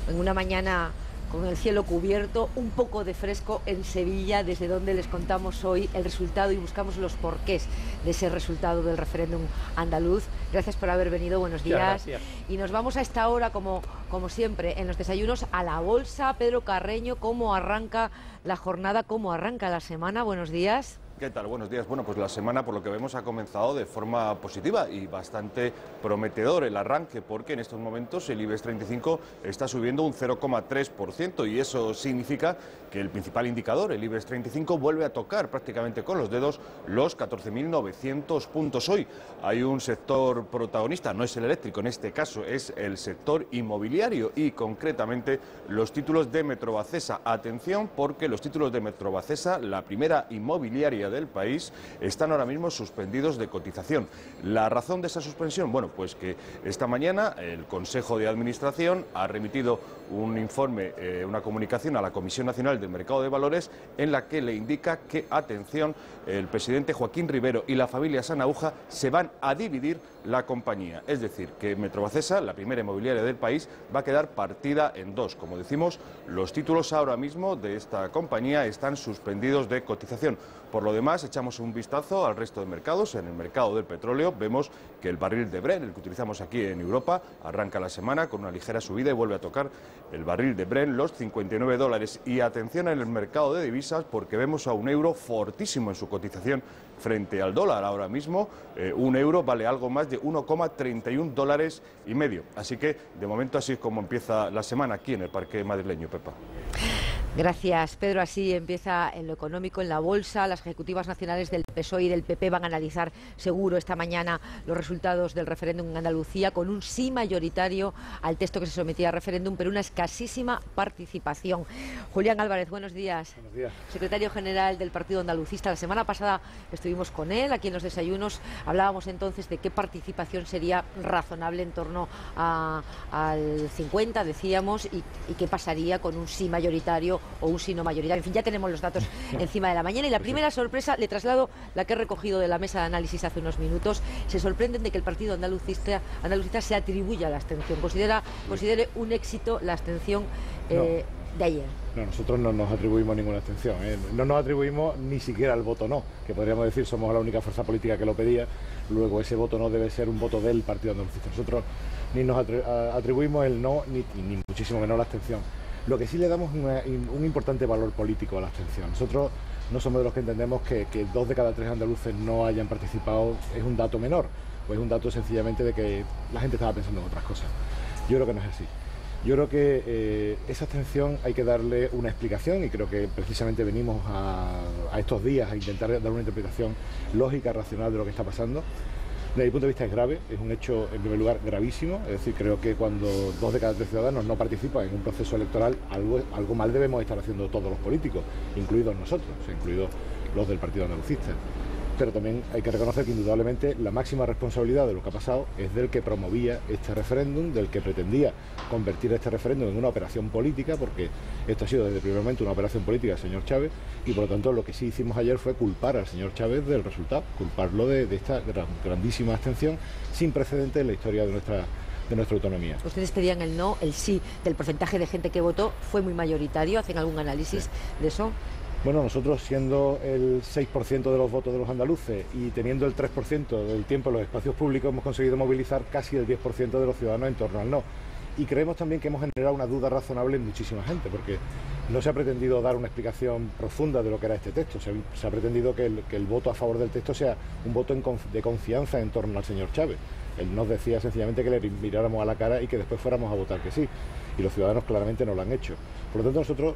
en una mañana con el cielo cubierto, un poco de fresco en Sevilla, desde donde les contamos hoy el resultado y buscamos los porqués de ese resultado del referéndum andaluz. Gracias por haber venido, buenos días. Gracias. Y nos vamos a esta hora, como siempre, en los desayunos a la bolsa. Pedro Carreño, ¿cómo arranca la jornada, cómo arranca la semana? Buenos días. ¿Qué tal? Buenos días. Bueno, pues la semana, por lo que vemos, ha comenzado de forma positiva y bastante prometedor el arranque, porque en estos momentos el IBEX 35 está subiendo un 0,3% y eso significa que el principal indicador, el IBEX 35, vuelve a tocar prácticamente con los dedos los 14.900 puntos hoy. Hay un sector protagonista, no es el eléctrico, en este caso es el sector inmobiliario y concretamente los títulos de Metrovacesa. Atención, porque los títulos de Metrovacesa, la primera inmobiliaria del país, están ahora mismo suspendidos de cotización. ¿La razón de esa suspensión? Bueno, pues que esta mañana el Consejo de Administración ha remitido un informe, una comunicación a la Comisión Nacional del Mercado de Valores en la que le indica que, atención, el presidente Joaquín Rivero y la familia Sanahúja se van a dividir la compañía. Es decir, que Metrovacesa, la primera inmobiliaria del país, va a quedar partida en dos. Como decimos, los títulos ahora mismo de esta compañía están suspendidos de cotización. Por lo demás, echamos un vistazo al resto de mercados. En el mercado del petróleo vemos que el barril de Brent, el que utilizamos aquí en Europa, arranca la semana con una ligera subida y vuelve a tocar el barril de Brent los $59. Y atención en el mercado de divisas, porque vemos a un euro fortísimo en su cotización frente al dólar. Ahora mismo un euro vale algo más de $1,31,5. Así que de momento así es como empieza la semana aquí en el parque madrileño, Pepa. Gracias, Pedro. Así empieza en lo económico, en la bolsa. Las ejecutivas nacionales del PSOE y del PP van a analizar seguro esta mañana los resultados del referéndum en Andalucía, con un sí mayoritario al texto que se sometía a referéndum, pero una escasísima participación. Julián Álvarez, buenos días. Buenos días. Secretario General del Partido Andalucista. La semana pasada estuvimos con él aquí en los desayunos. Hablábamos entonces de qué participación sería razonable en torno al 50, decíamos, y qué pasaría con un sí mayoritario o un sí no mayoritario. En fin, ya tenemos los datos encima de la mañana. Y la primera sorpresa, le traslado la que he recogido de la mesa de análisis hace unos minutos. Se sorprenden de que el Partido Andalucista se atribuya la abstención. Considere un éxito la abstención de ayer. No, nosotros no nos atribuimos ninguna abstención. No nos atribuimos ni siquiera el voto no, que podríamos decir somos la única fuerza política que lo pedía. Luego ese voto no debe ser un voto del Partido Andalucista. Nosotros ni nos atribuimos el no, ni muchísimo menos la abstención. Lo que sí le damos un importante valor político a la abstención. Nosotros no somos de los que entendemos que 2 de cada 3 andaluces no hayan participado es un dato menor, o es un dato sencillamente de que la gente estaba pensando en otras cosas. Yo creo que no es así. Yo creo que esa abstención hay que darle una explicación, y creo que precisamente venimos a estos días a intentar dar una interpretación lógica, racional de lo que está pasando. Desde mi punto de vista es grave, es un hecho en primer lugar gravísimo, es decir, creo que cuando 2 de cada 3 ciudadanos no participan en un proceso electoral, algo mal debemos estar haciendo todos los políticos, incluidos nosotros, incluidos los del Partido Andalucista. Pero también hay que reconocer que indudablemente la máxima responsabilidad de lo que ha pasado es del que promovía este referéndum, del que pretendía convertir este referéndum en una operación política, porque esto ha sido desde el primer momento una operación política del señor Chávez, y por lo tanto lo que sí hicimos ayer fue culpar al señor Chávez del resultado, culparlo de esta grandísima abstención sin precedentes en la historia de nuestra autonomía. Ustedes pedían el no, el sí del porcentaje de gente que votó, fue muy mayoritario. ¿Hacen algún análisis de eso? Bueno, nosotros siendo el 6% de los votos de los andaluces y teniendo el 3% del tiempo en los espacios públicos, hemos conseguido movilizar casi el 10% de los ciudadanos en torno al no. Y creemos también que hemos generado una duda razonable en muchísima gente, porque no se ha pretendido dar una explicación profunda de lo que era este texto. Se ha pretendido que el voto a favor del texto sea un voto de confianza en torno al señor Chávez. Él nos decía sencillamente que le miráramos a la cara y que después fuéramos a votar que sí. Y los ciudadanos claramente no lo han hecho. Por lo tanto, nosotros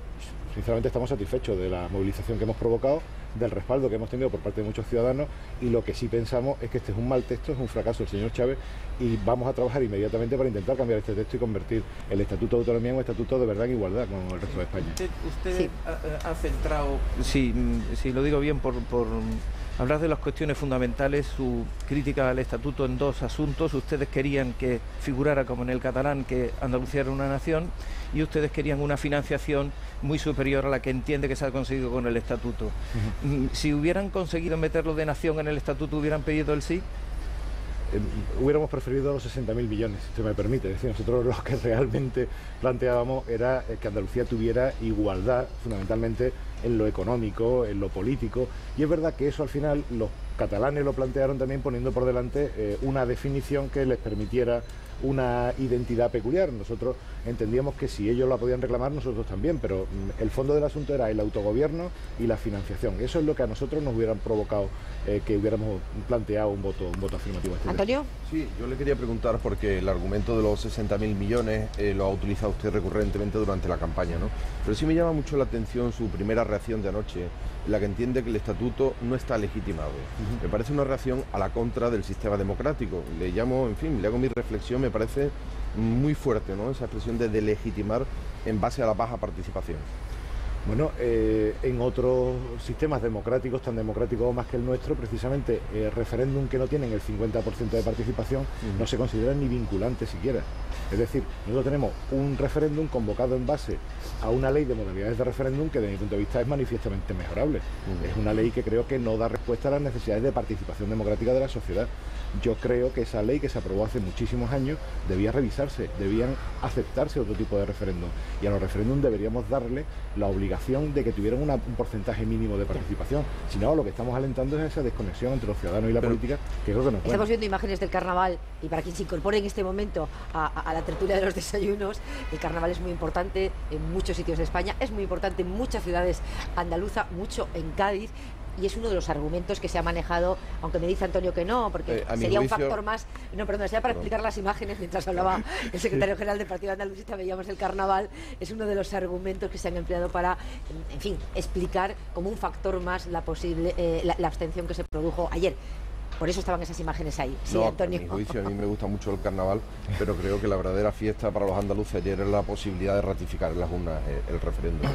sinceramente estamos satisfechos de la movilización que hemos provocado, del respaldo que hemos tenido por parte de muchos ciudadanos, y lo que sí pensamos es que este es un mal texto, es un fracaso del señor Chávez, y vamos a trabajar inmediatamente para intentar cambiar este texto y convertir el Estatuto de Autonomía en un estatuto de verdad en igualdad con el resto de España. Usted Sí. ha centrado, si lo digo bien, por hablar de las cuestiones fundamentales, su crítica al Estatuto en dos asuntos. Ustedes querían que figurara como en el catalán que Andalucía era una nación, y ustedes querían una financiación muy superior a la que entiende que se ha conseguido con el Estatuto. Si hubieran conseguido meterlo de nación en el Estatuto, ¿hubieran pedido el sí? Hubiéramos preferido los 60.000 millones, si se me permite. Es decir, nosotros lo que realmente planteábamos era que Andalucía tuviera igualdad, fundamentalmente en lo económico, en lo político, y es verdad que eso al final los catalanes lo plantearon también poniendo por delante una definición que les permitiera una identidad peculiar. Nosotros entendíamos que si ellos la podían reclamar, nosotros también, pero el fondo del asunto era el autogobierno y la financiación. Eso es lo que a nosotros nos hubieran provocado que hubiéramos planteado un voto afirmativo a este ¿Antonio? Sí, yo le quería preguntar, porque el argumento de los 60.000 millones lo ha utilizado usted recurrentemente durante la campaña, ¿no? Pero sí me llama mucho la atención su primera reacción de anoche, en la que entiende que el Estatuto no está legitimado. Me parece una reacción a la contra del sistema democrático. Le llamo, en fin, le hago mi reflexión, me parece muy fuerte, ¿no?, esa expresión de delegitimar en base a la baja participación. Bueno, en otros sistemas democráticos, tan democráticos o más que el nuestro, precisamente referéndum que no tienen el 50% de participación no se consideran ni vinculantes siquiera. Es decir, nosotros tenemos un referéndum convocado en base a una ley de modalidades de referéndum que desde mi punto de vista es manifiestamente mejorable. Es una ley que creo que no da respuesta a las necesidades de participación democrática de la sociedad. Yo creo que esa ley, que se aprobó hace muchísimos años, debía revisarse, debían aceptarse otro tipo de referéndum, y a los referéndum deberíamos darle la obligación de que tuvieran un porcentaje mínimo de participación. Si no, lo que estamos alentando es esa desconexión entre los ciudadanos y la política, que creo que no es buena. Estamos viendo imágenes del carnaval, y para quien se incorpore en este momento a la tertulia de los desayunos, el carnaval es muy importante en muchos sitios de España, es muy importante en muchas ciudades andaluzas, mucho en Cádiz, y es uno de los argumentos que se ha manejado, aunque me dice Antonio que no, porque sería un factor más. No, perdón, sería para explicar las imágenes mientras hablaba el secretario general del Partido Andalucista, veíamos el carnaval. Es uno de los argumentos que se han empleado para, en fin, explicar como un factor más la posible la abstención que se produjo ayer. Por eso estaban esas imágenes ahí. Sí, no, Antonio. a mi juicio, a mí me gusta mucho el carnaval, pero creo que la verdadera fiesta para los andaluces ayer era la posibilidad de ratificar en las urnas el referéndum.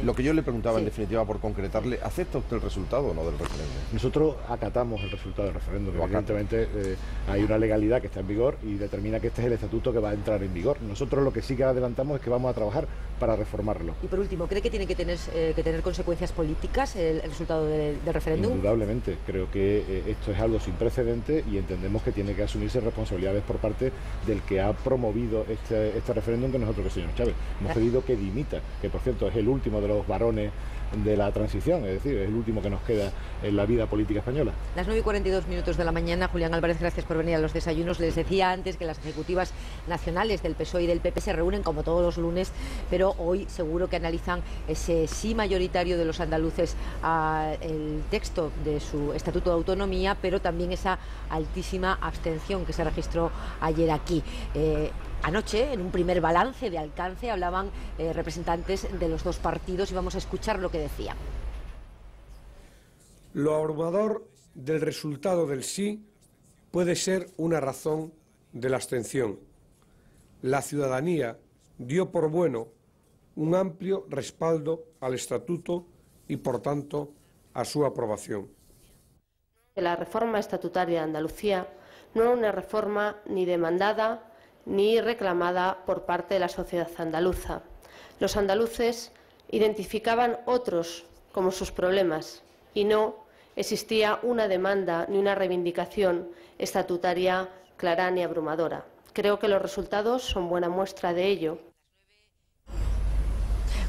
Lo que yo le preguntaba, en definitiva, por concretarle, ¿acepta usted el resultado o no del referéndum? Nosotros acatamos el resultado del referéndum. Evidentemente hay una legalidad que está en vigor y determina que este es el estatuto que va a entrar en vigor. Nosotros lo que sí que adelantamos es que vamos a trabajar para reformarlo. Y por último, ¿cree que tiene que tener consecuencias políticas el resultado del referéndum? Indudablemente. Creo que esto es algo sin precedente y entendemos que tiene que asumirse responsabilidades por parte del que ha promovido este referéndum, que no es otro que el señor Chávez. Hemos pedido que dimita, que por cierto es el último de los varones de la transición, es decir, es el último que nos queda en la vida política española. Las 9:42 de la mañana. Julián Álvarez, gracias por venir a los desayunos. Les decía antes que las ejecutivas nacionales del PSOE y del PP se reúnen como todos los lunes, pero hoy seguro que analizan ese sí mayoritario de los andaluces al texto de su Estatuto de Autonomía, pero también esa altísima abstención que se registró ayer aquí. Anoche, en un primer balance de alcance, hablaban representantes de los dos partidos y vamos a escuchar lo que decían. Lo abrumador del resultado del sí puede ser una razón de la abstención. La ciudadanía dio por bueno un amplio respaldo al Estatuto y, por tanto, a su aprobación. La reforma estatutaria de Andalucía no era una reforma ni demandada ni reclamada por parte de la sociedad andaluza. Los andaluces identificaban otros como sus problemas y no existía una demanda ni una reivindicación estatutaria clara ni abrumadora. Creo que los resultados son buena muestra de ello.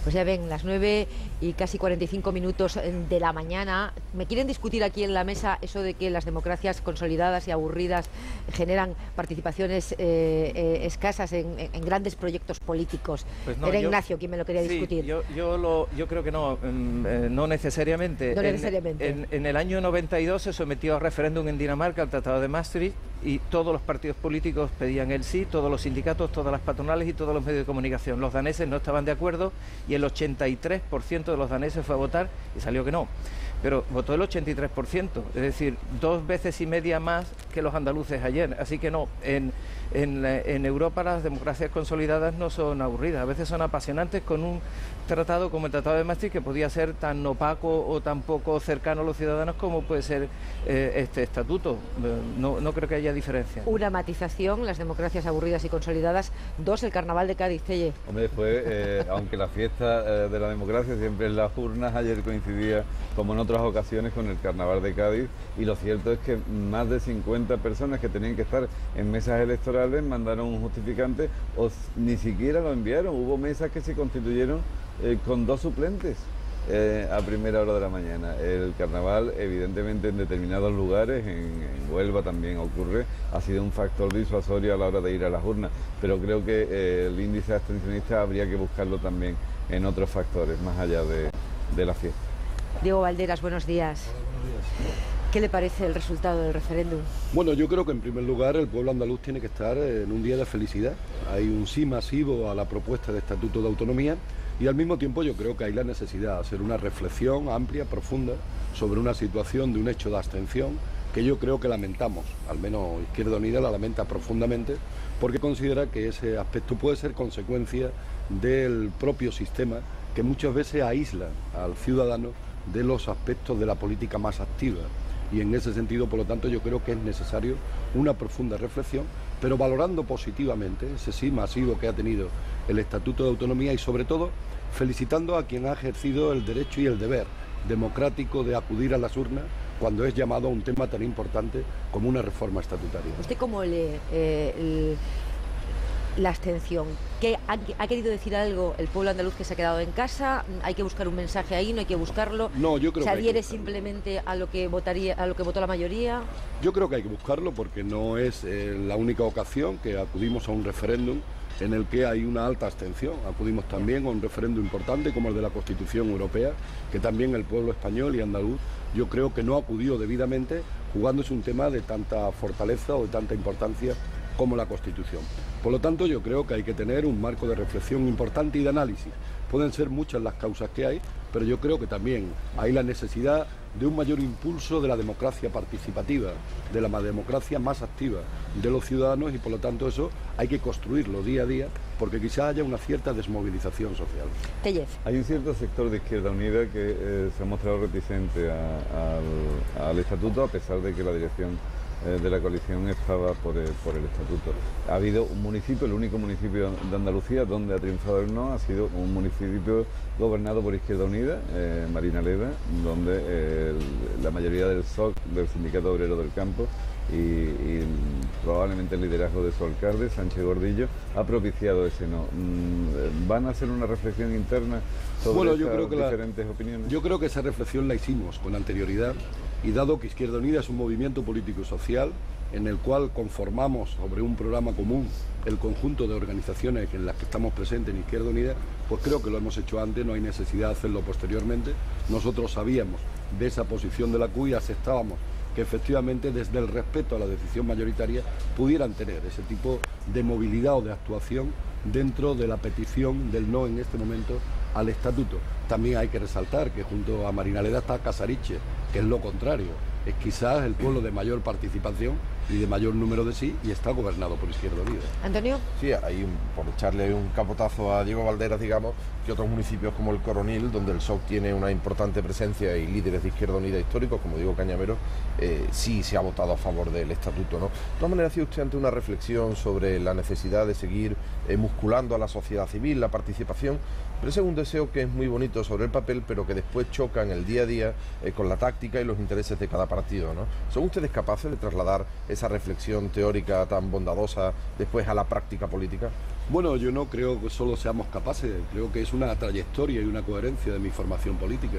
Pues ya ven, las 9 y casi 45 minutos de la mañana. Me quieren discutir aquí en la mesa eso de que las democracias consolidadas y aburridas generan participaciones escasas en grandes proyectos políticos. Pues no, era Ignacio quien me lo quería discutir. Yo creo que no, no necesariamente. No necesariamente. En el año 92 se sometió a referéndum en Dinamarca al Tratado de Maastricht y todos los partidos políticos pedían el sí, todos los sindicatos, todas las patronales y todos los medios de comunicación. Los daneses no estaban de acuerdo y el 83% de los daneses fue a votar y salió que no. Pero votó el 83%, es decir, 2 veces y media más que los andaluces ayer. Así que no, en Europa las democracias consolidadas no son aburridas, a veces son apasionantes, con un tratado como el Tratado de Maastricht que podía ser tan opaco o tan poco cercano a los ciudadanos como puede ser este estatuto. No creo que haya diferencia. Una matización, las democracias aburridas y consolidadas. 2, el Carnaval de Cádiz. Telle. Hombre, aunque la fiesta de la democracia siempre en las urnas, ayer coincidía, como en otras ocasiones, con el Carnaval de Cádiz, y lo cierto es que más de 50 personas que tenían que estar en mesas electorales mandaron un justificante o ni siquiera lo enviaron. Hubo mesas que se constituyeron con 2 suplentes a primera hora de la mañana. El carnaval, evidentemente, en determinados lugares, en Huelva también ocurre, ha sido un factor disuasorio a la hora de ir a las urnas, pero creo que el índice abstencionista habría que buscarlo también en otros factores, más allá de la fiesta. Diego Valderas, buenos días. ¿Qué le parece el resultado del referéndum? Bueno, yo creo que en primer lugar el pueblo andaluz tiene que estar en un día de felicidad. Hay un sí masivo a la propuesta de Estatuto de Autonomía y al mismo tiempo yo creo que hay la necesidad de hacer una reflexión amplia, profunda, sobre una situación de un hecho de abstención que yo creo que lamentamos, al menos Izquierda Unida la lamenta profundamente, porque considera que ese aspecto puede ser consecuencia del propio sistema que muchas veces aísla al ciudadano de los aspectos de la política más activa. Y en ese sentido, por lo tanto, yo creo que es necesario una profunda reflexión, pero valorando positivamente ese sí masivo que ha tenido el Estatuto de Autonomía y, sobre todo, felicitando a quien ha ejercido el derecho y el deber democrático de acudir a las urnas cuando es llamado a un tema tan importante como una reforma estatutaria. ¿Usted cómo lee la abstención? ¿Qué ha querido decir algo el pueblo andaluz que se ha quedado en casa? ¿Hay que buscar un mensaje ahí? ¿No hay que buscarlo? No, yo creo ¿Se adhiere que simplemente a lo que votó la mayoría? Yo creo que hay que buscarlo porque no es la única ocasión que acudimos a un referéndum en el que hay una alta abstención. Acudimos también a un referéndum importante como el de la Constitución Europea, que también el pueblo español y andaluz yo creo que no acudió debidamente, jugándose un tema de tanta fortaleza o de tanta importancia como la Constitución. Por lo tanto, yo creo que hay que tener un marco de reflexión importante y de análisis. Pueden ser muchas las causas que hay, pero yo creo que también hay la necesidad de un mayor impulso de la democracia participativa, de la democracia más activa de los ciudadanos y por lo tanto eso hay que construirlo día a día porque quizá haya una cierta desmovilización social. Tellez. Hay un cierto sector de Izquierda Unida que se ha mostrado reticente al estatuto a pesar de que la dirección de la coalición estaba por el estatuto. Ha habido un municipio, el único municipio de Andalucía donde ha triunfado el no, ha sido un municipio gobernado por Izquierda Unida, Marinaleda, donde la mayoría del SOC, del Sindicato Obrero del Campo, y probablemente el liderazgo de su alcalde, Sánchez Gordillo, ha propiciado ese no. ¿Van a hacer una reflexión interna sobre diferentes opiniones? Yo creo que esa reflexión la hicimos con anterioridad y dado que Izquierda Unida es un movimiento político y social en el cual conformamos sobre un programa común el conjunto de organizaciones en las que estamos presentes en Izquierda Unida, pues creo que lo hemos hecho antes, no hay necesidad de hacerlo posteriormente. Nosotros sabíamos de esa posición de la CUI y aceptábamos que efectivamente desde el respeto a la decisión mayoritaria pudieran tener ese tipo de movilidad o de actuación dentro de la petición del no en este momento al estatuto. También hay que resaltar que junto a Marinaleda está Casariche, que es lo contrario, es quizás el pueblo de mayor participación y de mayor número de sí y está gobernado por Izquierda Unida. ¿Antonio? Sí, hay por echarle un capotazo a Diego Valderas, digamos, que otros municipios como el Coronil, donde el PSOE tiene una importante presencia y líderes de Izquierda Unida históricos, como Diego Cañamero, sí se ha votado a favor del estatuto, ¿no? De todas maneras, hacía usted ante una reflexión sobre la necesidad de seguir musculando a la sociedad civil, la participación, pero ese es un deseo que es muy bonito sobre el papel, pero que después choca en el día a día con la táctica y los intereses de cada partido, ¿no? ¿Son ustedes capaces de trasladar esa reflexión teórica tan bondadosa después a la práctica política? Bueno, yo no creo que solo seamos capaces, creo que es una trayectoria y una coherencia de mi formación política.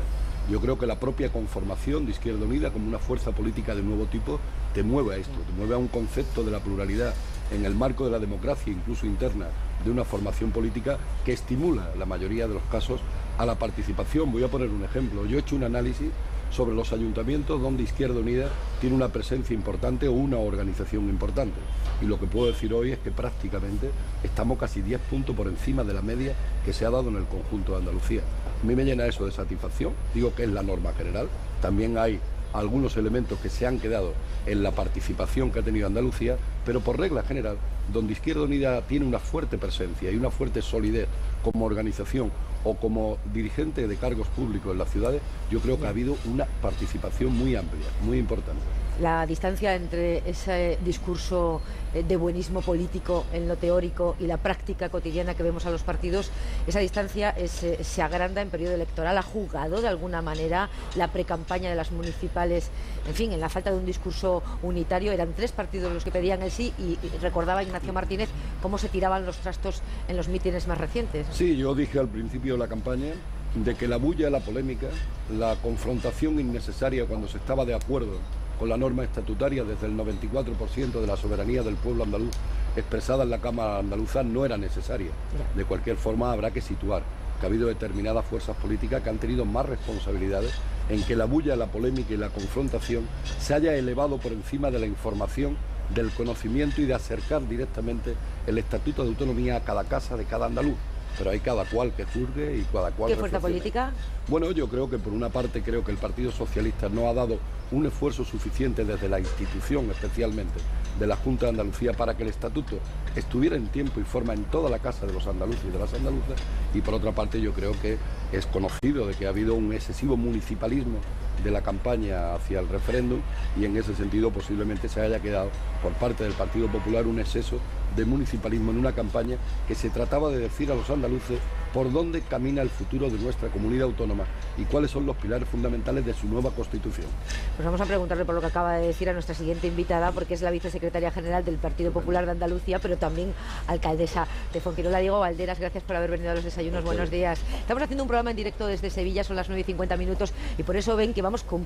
Yo creo que la propia conformación de Izquierda Unida como una fuerza política de nuevo tipo te mueve a esto, te mueve a un concepto de la pluralidad en el marco de la democracia, incluso interna, de una formación política que estimula, en la mayoría de los casos, a la participación. Voy a poner un ejemplo. Yo he hecho un análisis sobre los ayuntamientos donde Izquierda Unida tiene una presencia importante o una organización importante. Y lo que puedo decir hoy es que prácticamente estamos casi 10 puntos por encima de la media que se ha dado en el conjunto de Andalucía. A mí me llena eso de satisfacción, digo que es la norma general. También hay algunos elementos que se han quedado en la participación que ha tenido Andalucía, pero por regla general, donde Izquierda Unida tiene una fuerte presencia y una fuerte solidez como organización o como dirigente de cargos públicos en las ciudades, yo creo que ha habido una participación muy amplia, muy importante. La distancia entre ese discurso de buenismo político en lo teórico y la práctica cotidiana que vemos a los partidos, esa distancia se agranda en periodo electoral. ¿Ha jugado de alguna manera la precampaña de las municipales, en fin, en la falta de un discurso unitario? Eran 3 partidos los que pedían el sí y recordaba Ignacio Martínez cómo se tiraban los trastos en los mítines más recientes. Sí, yo dije al principio de la campaña de que la bulla, la polémica, la confrontación innecesaria cuando se estaba de acuerdo con la norma estatutaria desde el 94% de la soberanía del pueblo andaluz expresada en la Cámara Andaluza no era necesaria. De cualquier forma habrá que situar que ha habido determinadas fuerzas políticas que han tenido más responsabilidades en que la bulla, la polémica y la confrontación se haya elevado por encima de la información, del conocimiento y de acercar directamente el Estatuto de Autonomía a cada casa de cada andaluz. Pero hay cada cual que juzgue y cada cual... ¿Qué fuerza política? Bueno, yo creo que por una parte creo que el Partido Socialista no ha dado un esfuerzo suficiente desde la institución, especialmente de la Junta de Andalucía, para que el Estatuto estuviera en tiempo y forma en toda la casa de los andaluces y de las andaluzas. Y por otra parte yo creo que es conocido de que ha habido un excesivo municipalismo de la campaña hacia el referéndum y en ese sentido posiblemente se haya quedado por parte del Partido Popular un exceso de municipalismo en una campaña que se trataba de decir a los andaluces por dónde camina el futuro de nuestra comunidad autónoma y cuáles son los pilares fundamentales de su nueva Constitución. Pues vamos a preguntarle por lo que acaba de decir a nuestra siguiente invitada, porque es la vicesecretaria general del Partido Popular de Andalucía, pero también alcaldesa de Fongirola. Diego Valderas, gracias por haber venido a los desayunos. Buenos días. Estamos haciendo un programa en directo desde Sevilla, son las 9:50 y por eso ven que vamos con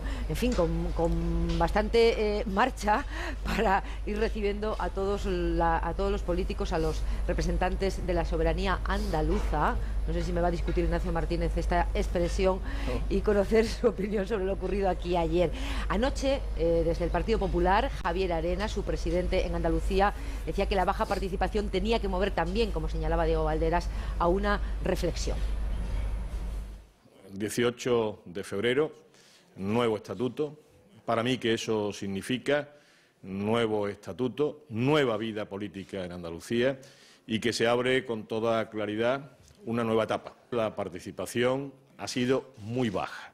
bastante marcha para ir recibiendo a todos los políticos, a los representantes de la soberanía andaluza. No sé si me va a discutir Ignacio Martínez esta expresión y conocer su opinión sobre lo ocurrido aquí ayer. Anoche, desde el Partido Popular, Javier Arenas, su presidente en Andalucía, decía que la baja participación tenía que mover también, como señalaba Diego Valderas, a una reflexión. 18 de febrero, nuevo estatuto. Para mí que eso significa nuevo estatuto, nueva vida política en Andalucía y que se abre con toda claridad una nueva etapa. La participación ha sido muy baja.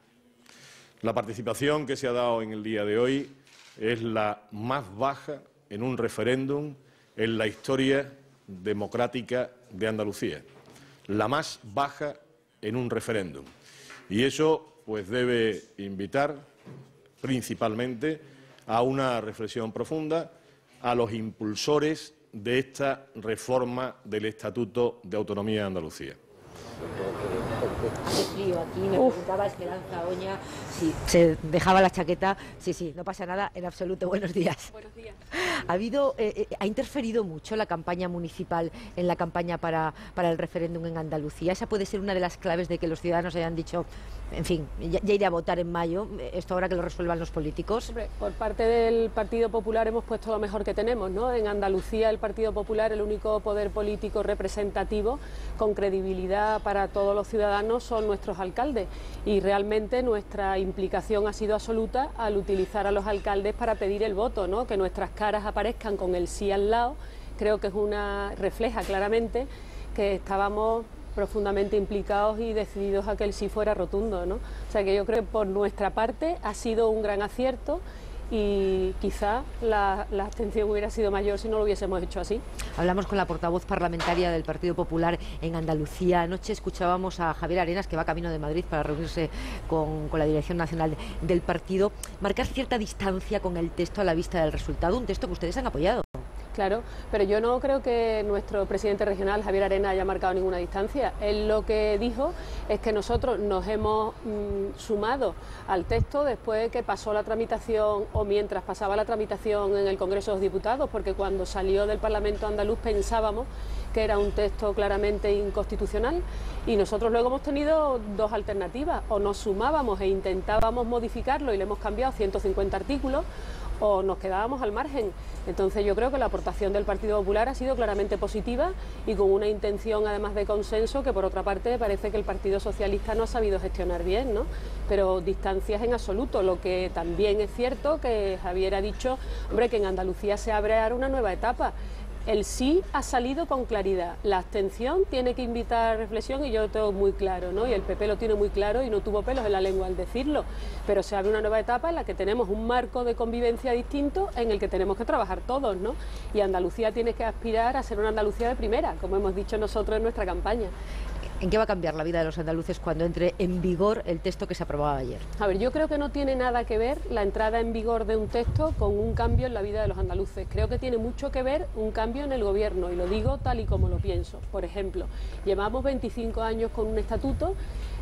La participación que se ha dado en el día de hoy es la más baja en un referéndum en la historia democrática de Andalucía. La más baja en un referéndum. Y eso pues debe invitar principalmente a una reflexión profunda a los impulsores de esta reforma del Estatuto de Autonomía de Andalucía. Hace frío aquí, me preguntaba Esperanza Oña si se dejaba la chaqueta. Sí, no pasa nada en absoluto. Buenos días. Buenos días. ¿Ha interferido mucho la campaña municipal en la campaña para el referéndum en Andalucía? Esa puede ser una de las claves de que los ciudadanos hayan dicho, en fin, ya iré a votar en mayo, esto ahora que lo resuelvan los políticos. Hombre, por parte del Partido Popular hemos puesto lo mejor que tenemos, ¿no? En Andalucía el Partido Popular, el único poder político representativo con credibilidad para todos los ciudadanos son nuestros alcaldes y realmente nuestra implicación ha sido absoluta al utilizar a los alcaldes para pedir el voto, ¿no? Que nuestras caras aparezcan con el sí al lado, creo que refleja claramente que estábamos profundamente implicados y decididos a que el sí fuera rotundo, ¿no? O sea que yo creo que por nuestra parte ha sido un gran acierto y quizá la abstención hubiera sido mayor si no lo hubiésemos hecho así. Hablamos con la portavoz parlamentaria del Partido Popular en Andalucía. Anoche escuchábamos a Javier Arenas, que va camino de Madrid para reunirse con la dirección nacional del partido, marcar cierta distancia con el texto a la vista del resultado, un texto que ustedes han apoyado. Claro, pero yo no creo que nuestro presidente regional, Javier Arenas, haya marcado ninguna distancia. Él lo que dijo es que nosotros nos hemos sumado al texto después de que pasó la tramitación o mientras pasaba la tramitación en el Congreso de los Diputados, porque cuando salió del Parlamento andaluz pensábamos que era un texto claramente inconstitucional y nosotros luego hemos tenido dos alternativas: o nos sumábamos e intentábamos modificarlo y le hemos cambiado 150 artículos, o nos quedábamos al margen. Entonces yo creo que la aportación del Partido Popular ha sido claramente positiva y con una intención además de consenso que por otra parte parece que el Partido Socialista no ha sabido gestionar bien, ¿no? Pero distancias en absoluto. Lo que también es cierto que Javier ha dicho, hombre, que en Andalucía se abre ahora una nueva etapa. El sí ha salido con claridad, la abstención tiene que invitar a reflexión y yo lo tengo muy claro, ¿no? Y el PP lo tiene muy claro y no tuvo pelos en la lengua al decirlo, pero se abre una nueva etapa en la que tenemos un marco de convivencia distinto en el que tenemos que trabajar todos, ¿no? Y Andalucía tiene que aspirar a ser una Andalucía de primera, como hemos dicho nosotros en nuestra campaña. ¿En qué va a cambiar la vida de los andaluces cuando entre en vigor el texto que se aprobaba ayer? A ver, yo creo que no tiene nada que ver la entrada en vigor de un texto con un cambio en la vida de los andaluces. Creo que tiene mucho que ver un cambio en el gobierno y lo digo tal y como lo pienso. Por ejemplo, llevamos 25 años con un estatuto.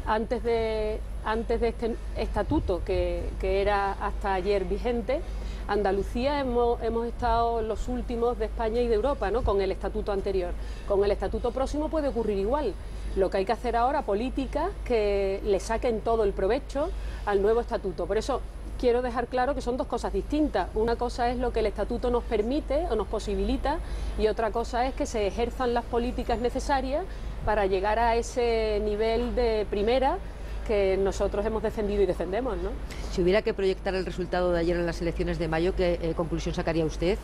Antes de este estatuto, que era hasta ayer vigente, Andalucía hemos estado los últimos de España y de Europa, ¿no? Con el estatuto anterior. Con el estatuto próximo puede ocurrir igual. Lo que hay que hacer ahora, políticas que le saquen todo el provecho al nuevo estatuto. Por eso quiero dejar claro que son dos cosas distintas. Una cosa es lo que el estatuto nos permite o nos posibilita y otra cosa es que se ejerzan las políticas necesarias para llegar a ese nivel de primera que nosotros hemos defendido y defendemos, ¿no? Si hubiera que proyectar el resultado de ayer en las elecciones de mayo, ¿qué conclusión sacaría usted?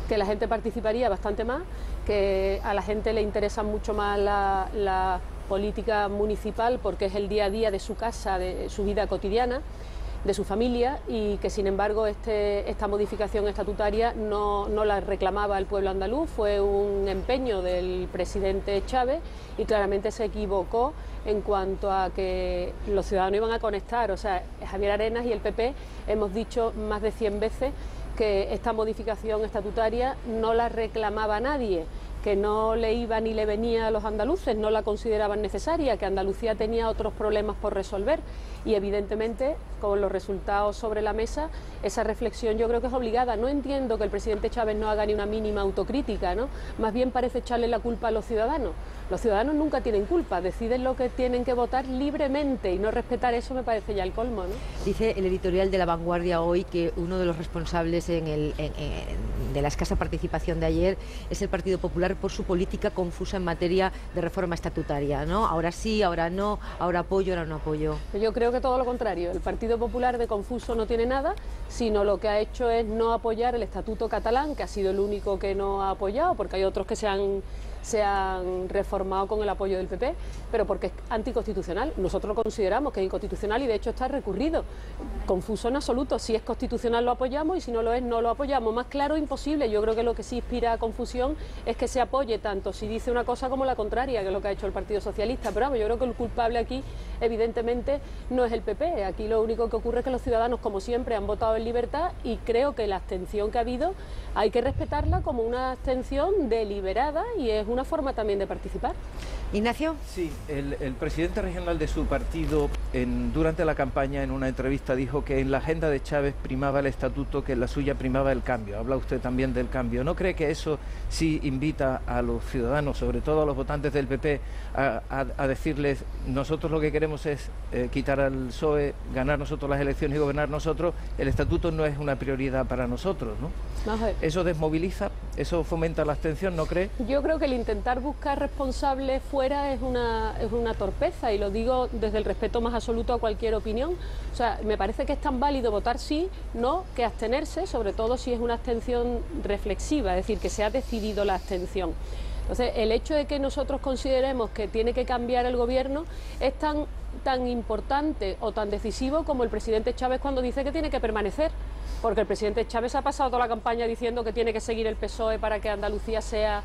Que la gente participaría bastante más, que a la gente le interesa mucho más la política municipal porque es el día a día de su casa, de su vida cotidiana, de su familia, y que sin embargo esta modificación estatutaria no la reclamaba el pueblo andaluz. Fue un empeño del presidente Chávez y claramente se equivocó en cuanto a que los ciudadanos iban a conectar. O sea, Javier Arenas y el PP hemos dicho más de 100 veces que esta modificación estatutaria no la reclamaba nadie, que no le iba ni le venía a los andaluces, no la consideraban necesaria, que Andalucía tenía otros problemas por resolver y evidentemente con los resultados sobre la mesa esa reflexión yo creo que es obligada. No entiendo que el presidente Chávez no haga ni una mínima autocrítica, ¿no? Más bien parece echarle la culpa a los ciudadanos. Los ciudadanos nunca tienen culpa, deciden lo que tienen que votar libremente y no respetar eso me parece ya el colmo, ¿no? Dice el editorial de La Vanguardia hoy que uno de los responsables de la escasa participación de ayer es el Partido Popular por su política confusa en materia de reforma estatutaria, ¿no? Ahora sí, ahora no, ahora apoyo, ahora no apoyo. Yo creo que todo lo contrario. El Partido Popular de confuso no tiene nada, sino lo que ha hecho es no apoyar el Estatuto catalán, que ha sido el único que no ha apoyado, porque hay otros que se han reformado con el apoyo del PP, pero porque es anticonstitucional. Nosotros lo consideramos que es inconstitucional y de hecho está recurrido. Confuso en absoluto. Si es constitucional lo apoyamos y si no lo es no lo apoyamos. Más claro imposible. Yo creo que lo que sí inspira confusión es que se apoye tanto si dice una cosa como la contraria, que es lo que ha hecho el Partido Socialista. Pero vamos, yo creo que el culpable aquí evidentemente no es el PP. Aquí lo único que ocurre es que los ciudadanos, como siempre, han votado en libertad y creo que la abstención que ha habido hay que respetarla como una abstención deliberada y es una forma también de participar. Ignacio. Sí, el presidente regional de su partido durante la campaña en una entrevista dijo que en la agenda de Chávez primaba el estatuto, que en la suya primaba el cambio. Habla usted también del cambio. ¿No cree que eso sí invita a los ciudadanos, sobre todo a los votantes del PP, a decirles nosotros lo que queremos es quitar al PSOE, ganar nosotros las elecciones y gobernar nosotros? El estatuto no es una prioridad para nosotros, ¿no? ¿Eso desmoviliza? ¿Eso fomenta la abstención, no cree? Yo creo que el intentar buscar responsables fuera es una torpeza y lo digo desde el respeto más absoluto a cualquier opinión. O sea, me parece que es tan válido votar sí, no, que abstenerse, sobre todo si es una abstención reflexiva, es decir, que se ha decidido la abstención. Entonces, el hecho de que nosotros consideremos que tiene que cambiar el gobierno es tan importante o tan decisivo como el presidente Chávez cuando dice que tiene que permanecer. porque el presidente Chávez ha pasado toda la campaña diciendo que tiene que seguir el PSOE para que Andalucía sea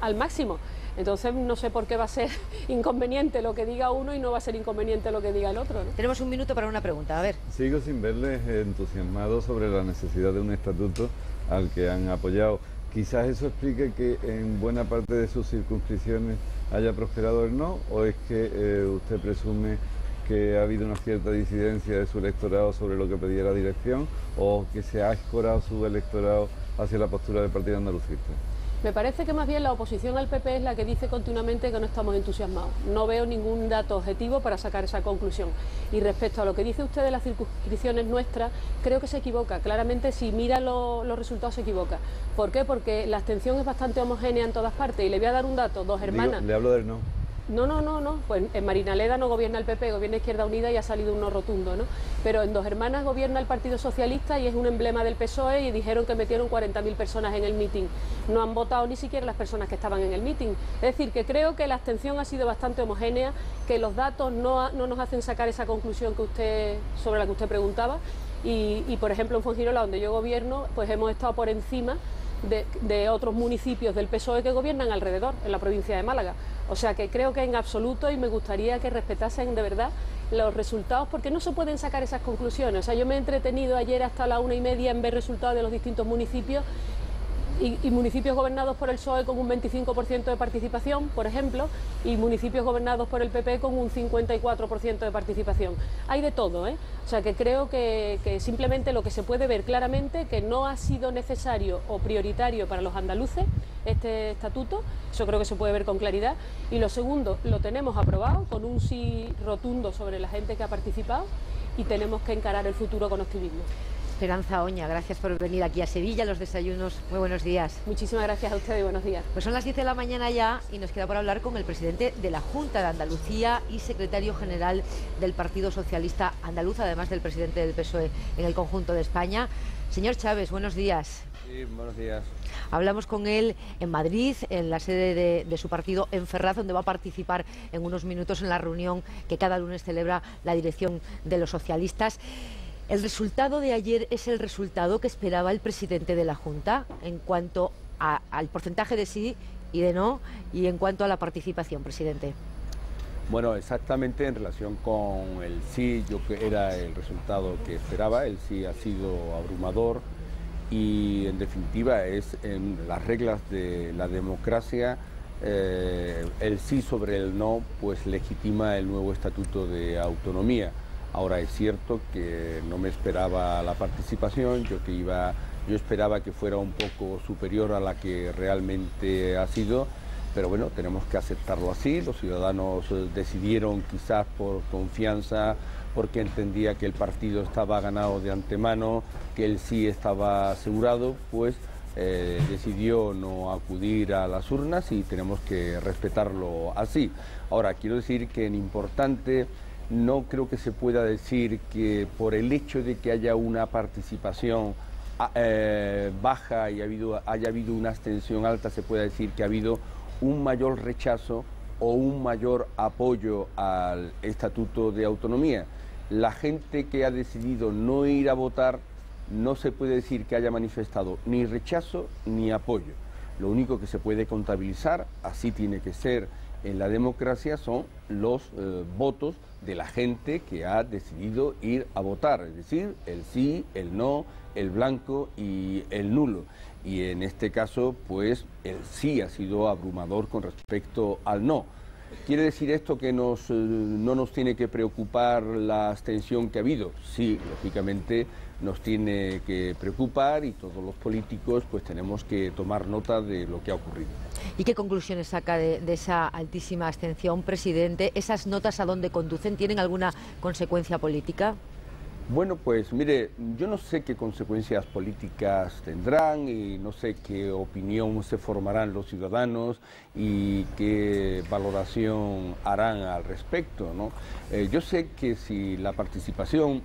al máximo. Entonces no sé por qué va a ser inconveniente lo que diga uno y no va a ser inconveniente lo que diga el otro, ¿no? Tenemos un minuto para una pregunta, a ver. Sigo sin verles entusiasmados sobre la necesidad de un estatuto al que han apoyado. Quizás eso explique que en buena parte de sus circunscripciones haya prosperado el no, o es que usted presume que ha habido una cierta disidencia de su electorado sobre lo que pedía la dirección, o que se ha escorado su electorado hacia la postura del Partido Andalucista. Me parece que más bien la oposición al PP es la que dice continuamente que no estamos entusiasmados. No veo ningún dato objetivo para sacar esa conclusión. Y respecto a lo que dice usted de las circunscripciones nuestras, creo que se equivoca. Claramente, si mira los resultados, se equivoca. ¿Por qué? Porque la abstención es bastante homogénea en todas partes. Y le voy a dar un dato, Dos Hermanas. Le hablo del no. No. Pues en Marinaleda no gobierna el PP, gobierna Izquierda Unida y ha salido un no rotundo, ¿no? Pero en Dos Hermanas gobierna el Partido Socialista y es un emblema del PSOE y dijeron que metieron 40.000 personas en el mitin. No han votado ni siquiera las personas que estaban en el mitin. Es decir, que creo que la abstención ha sido bastante homogénea, que los datos no nos hacen sacar esa conclusión sobre la que usted preguntaba. Y por ejemplo, en Fuengirola, donde yo gobierno, pues hemos estado por encima de otros municipios del PSOE que gobiernan alrededor, en la provincia de Málaga. O sea que creo que en absoluto, y me gustaría que respetasen de verdad los resultados, porque no se pueden sacar esas conclusiones. O sea, yo me he entretenido ayer hasta la 1:30 en ver resultados de los distintos municipios y municipios gobernados por el PSOE con un 25% de participación, por ejemplo, y municipios gobernados por el PP con un 54% de participación. Hay de todo, ¿eh? O sea que creo que simplemente lo que se puede ver claramente que no ha sido necesario o prioritario para los andaluces este estatuto, eso creo que se puede ver con claridad. Y lo segundo, lo tenemos aprobado con un sí rotundo sobre la gente que ha participado y tenemos que encarar el futuro con optimismo. Esperanza Oña, gracias por venir aquí a Sevilla, los desayunos. Muy buenos días. Muchísimas gracias a usted y buenos días. Pues son las 10 de la mañana ya y nos queda por hablar con el presidente de la Junta de Andalucía y secretario general del Partido Socialista Andaluz, además del presidente del PSOE en el conjunto de España. Señor Chávez, buenos días. Sí, buenos días. Hablamos con él en Madrid, en la sede de su partido en Ferraz, donde va a participar en unos minutos en la reunión que cada lunes celebra la dirección de los socialistas. ¿El resultado de ayer es el resultado que esperaba el presidente de la Junta en cuanto al porcentaje de sí y de no y en cuanto a la participación, presidente? Bueno, exactamente en relación con el sí, yo que era el resultado que esperaba. El sí ha sido abrumador y en definitiva es en las reglas de la democracia. El sí sobre el no pues legitima el nuevo estatuto de autonomía. Ahora es cierto que no me esperaba la participación, yo esperaba que fuera un poco superior a la que realmente ha sido, pero bueno, tenemos que aceptarlo así. Los ciudadanos decidieron quizás por confianza, porque entendía que el partido estaba ganado de antemano, que el sí estaba asegurado, pues decidió no acudir a las urnas y tenemos que respetarlo así. Ahora, quiero decir que en importante no creo que se pueda decir que por el hecho de que haya una participación baja y haya habido una abstención alta, se pueda decir que ha habido un mayor rechazo o un mayor apoyo al Estatuto de Autonomía. La gente que ha decidido no ir a votar no se puede decir que haya manifestado ni rechazo ni apoyo. Lo único que se puede contabilizar, así tiene que ser en la democracia, son los votos de la gente que ha decidido ir a votar, es decir, el sí, el no, el blanco y el nulo. Y en este caso, pues el sí ha sido abrumador con respecto al no. ¿Quiere decir esto que no nos tiene que preocupar la abstención que ha habido? Sí, lógicamente nos tiene que preocupar y todos los políticos pues tenemos que tomar nota de lo que ha ocurrido. ¿Y qué conclusiones saca de esa altísima abstención, presidente? ¿Esas notas a dónde conducen? ¿Tienen alguna consecuencia política? Bueno, pues mire, yo no sé qué consecuencias políticas tendrán y no sé qué opinión se formarán los ciudadanos y qué valoración harán al respecto, ¿no? Yo sé que si la participación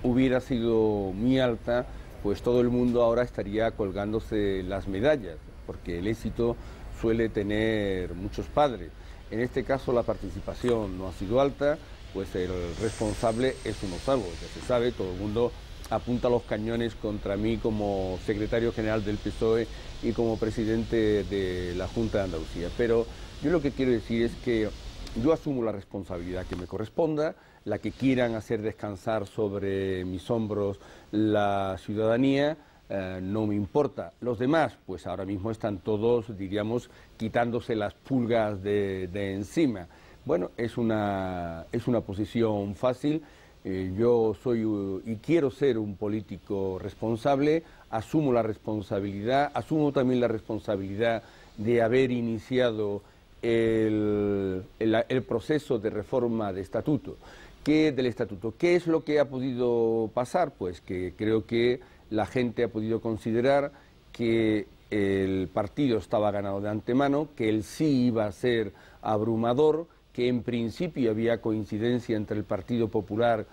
hubiera sido muy alta, pues todo el mundo ahora estaría colgándose las medallas, porque el éxito suele tener muchos padres. En este caso la participación no ha sido alta, pues el responsable es uno solo, ya se sabe, todo el mundo apunta los cañones contra mí como secretario general del PSOE y como presidente de la Junta de Andalucía. Pero yo lo que quiero decir es que yo asumo la responsabilidad que me corresponda, la que quieran hacer descansar sobre mis hombros la ciudadanía, no me importa. Los demás, pues ahora mismo están todos, diríamos, quitándose las pulgas de encima. Bueno, es una posición fácil. Yo soy y quiero ser un político responsable, asumo la responsabilidad, asumo también la responsabilidad de haber iniciado el proceso de reforma del estatuto. ¿Qué es lo que ha podido pasar? Pues que creo que la gente ha podido considerar que el partido estaba ganado de antemano, que el sí iba a ser abrumador, que en principio había coincidencia entre el Partido Popular,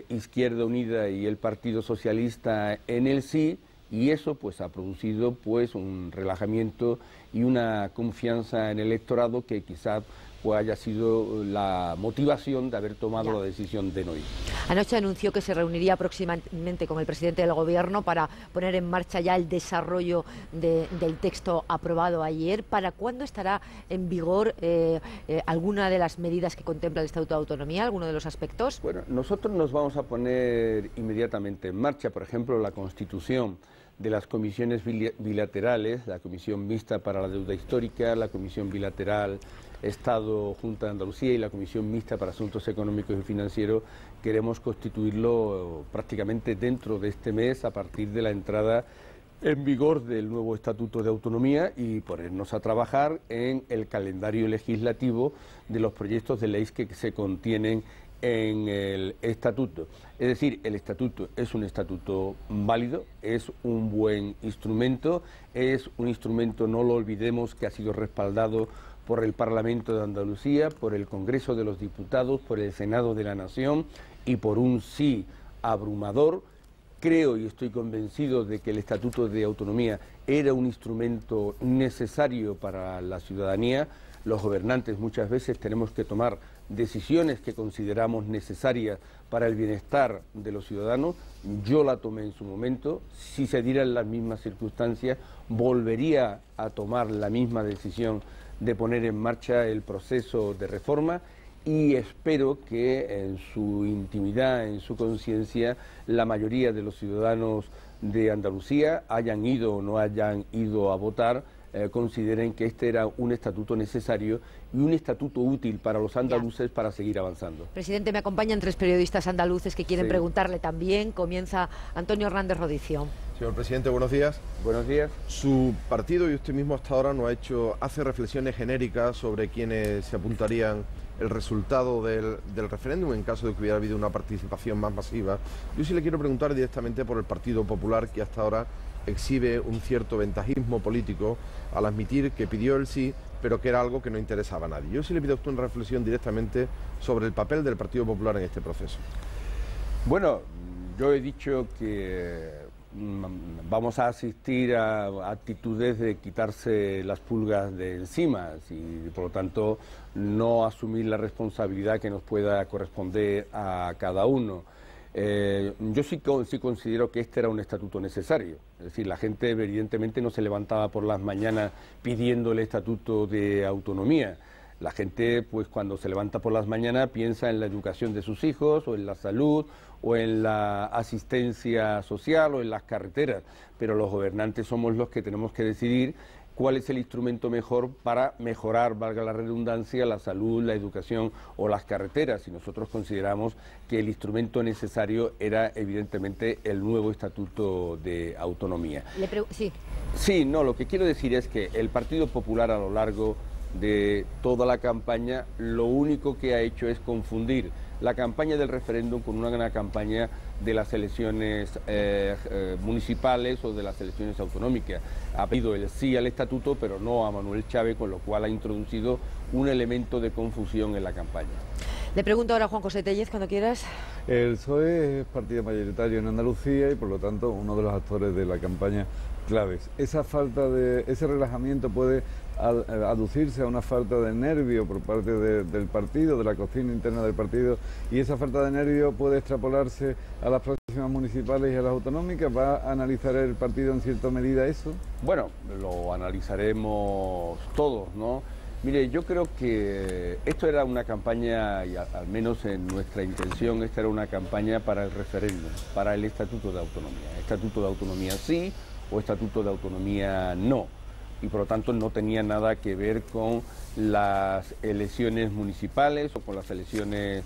Izquierda Unida y el Partido Socialista en el sí, y eso pues ha producido pues un relajamiento y una confianza en el electorado que quizás pues haya sido la motivación de haber tomado la decisión de no ir. Anoche anunció que se reuniría próximamente con el presidente del Gobierno para poner en marcha ya el desarrollo del texto aprobado ayer. ¿Para cuándo estará en vigor alguna de las medidas que contempla el Estatuto de Autonomía, alguno de los aspectos? Bueno, nosotros nos vamos a poner inmediatamente en marcha, por ejemplo, la constitución de las comisiones bilaterales, la Comisión Mixta para la Deuda Histórica, la Comisión Bilateral Estado, Junta de Andalucía y la Comisión Mixta para Asuntos Económicos y Financieros. Queremos constituirlo prácticamente dentro de este mes, a partir de la entrada en vigor del nuevo Estatuto de Autonomía, y ponernos a trabajar en el calendario legislativo de los proyectos de ley que se contienen en el Estatuto. Es decir, el Estatuto es un estatuto válido, es un buen instrumento, es un instrumento, no lo olvidemos, que ha sido respaldado por el Parlamento de Andalucía, por el Congreso de los Diputados, por el Senado de la Nación y por un sí abrumador. Creo y estoy convencido de que el Estatuto de Autonomía era un instrumento necesario para la ciudadanía. Los gobernantes muchas veces tenemos que tomar decisiones que consideramos necesarias para el bienestar de los ciudadanos. Yo la tomé en su momento. Si se dieran las mismas circunstancias, volvería a tomar la misma decisión de poner en marcha el proceso de reforma, y espero que en su intimidad, en su conciencia, la mayoría de los ciudadanos de Andalucía, hayan ido o no hayan ido a votar, consideren que este era un estatuto necesario y un estatuto útil para los andaluces para seguir avanzando. Presidente, me acompañan tres periodistas andaluces que quieren preguntarle también. Comienza Antonio Hernández Rodicio. Señor presidente, buenos días. Buenos días. Su partido y usted mismo hasta ahora no hace reflexiones genéricas sobre quiénes se apuntarían el resultado del referéndum en caso de que hubiera habido una participación más masiva. Yo sí le quiero preguntar directamente por el Partido Popular, que hasta ahora exhibe un cierto ventajismo político al admitir que pidió el sí, pero que era algo que no interesaba a nadie. Yo sí le pido a usted una reflexión directamente sobre el papel del Partido Popular en este proceso. Bueno, yo he dicho que vamos a asistir a actitudes de quitarse las pulgas de encima y por lo tanto no asumir la responsabilidad que nos pueda corresponder a cada uno. Yo sí considero que este era un estatuto necesario. Es decir, la gente evidentemente no se levantaba por las mañanas pidiendo el estatuto de autonomía. La gente, pues cuando se levanta por las mañanas, piensa en la educación de sus hijos, o en la salud, o en la asistencia social, o en las carreteras. Pero los gobernantes somos los que tenemos que decidir cuál es el instrumento mejor para mejorar, valga la redundancia, la salud, la educación o las carreteras. Y nosotros consideramos que el instrumento necesario era evidentemente el nuevo Estatuto de Autonomía. Sí, no, lo que quiero decir es que el Partido Popular, a lo largo de toda la campaña, lo único que ha hecho es confundir la campaña del referéndum con una campaña de las elecciones municipales o de las elecciones autonómicas. Ha pedido el sí al estatuto, pero no a Manuel Chávez, con lo cual ha introducido un elemento de confusión en la campaña. Le pregunto ahora a Juan José Tellez, cuando quieras. El PSOE es partido mayoritario en Andalucía y por lo tanto uno de los actores de la campaña claves. Ese relajamiento puede aducirse a una falta de nervio por parte del partido, de la cocina interna del partido, y esa falta de nervio puede extrapolarse a las próximas municipales y a las autonómicas? ¿Va a analizar el partido en cierta medida eso? Bueno, lo analizaremos todos, ¿no? Mire, yo creo que esto era una campaña, y al menos en nuestra intención, esta era una campaña para el referéndum, para el Estatuto de Autonomía. Estatuto de Autonomía sí o Estatuto de Autonomía no. Y por lo tanto no tenía nada que ver con las elecciones municipales o con las elecciones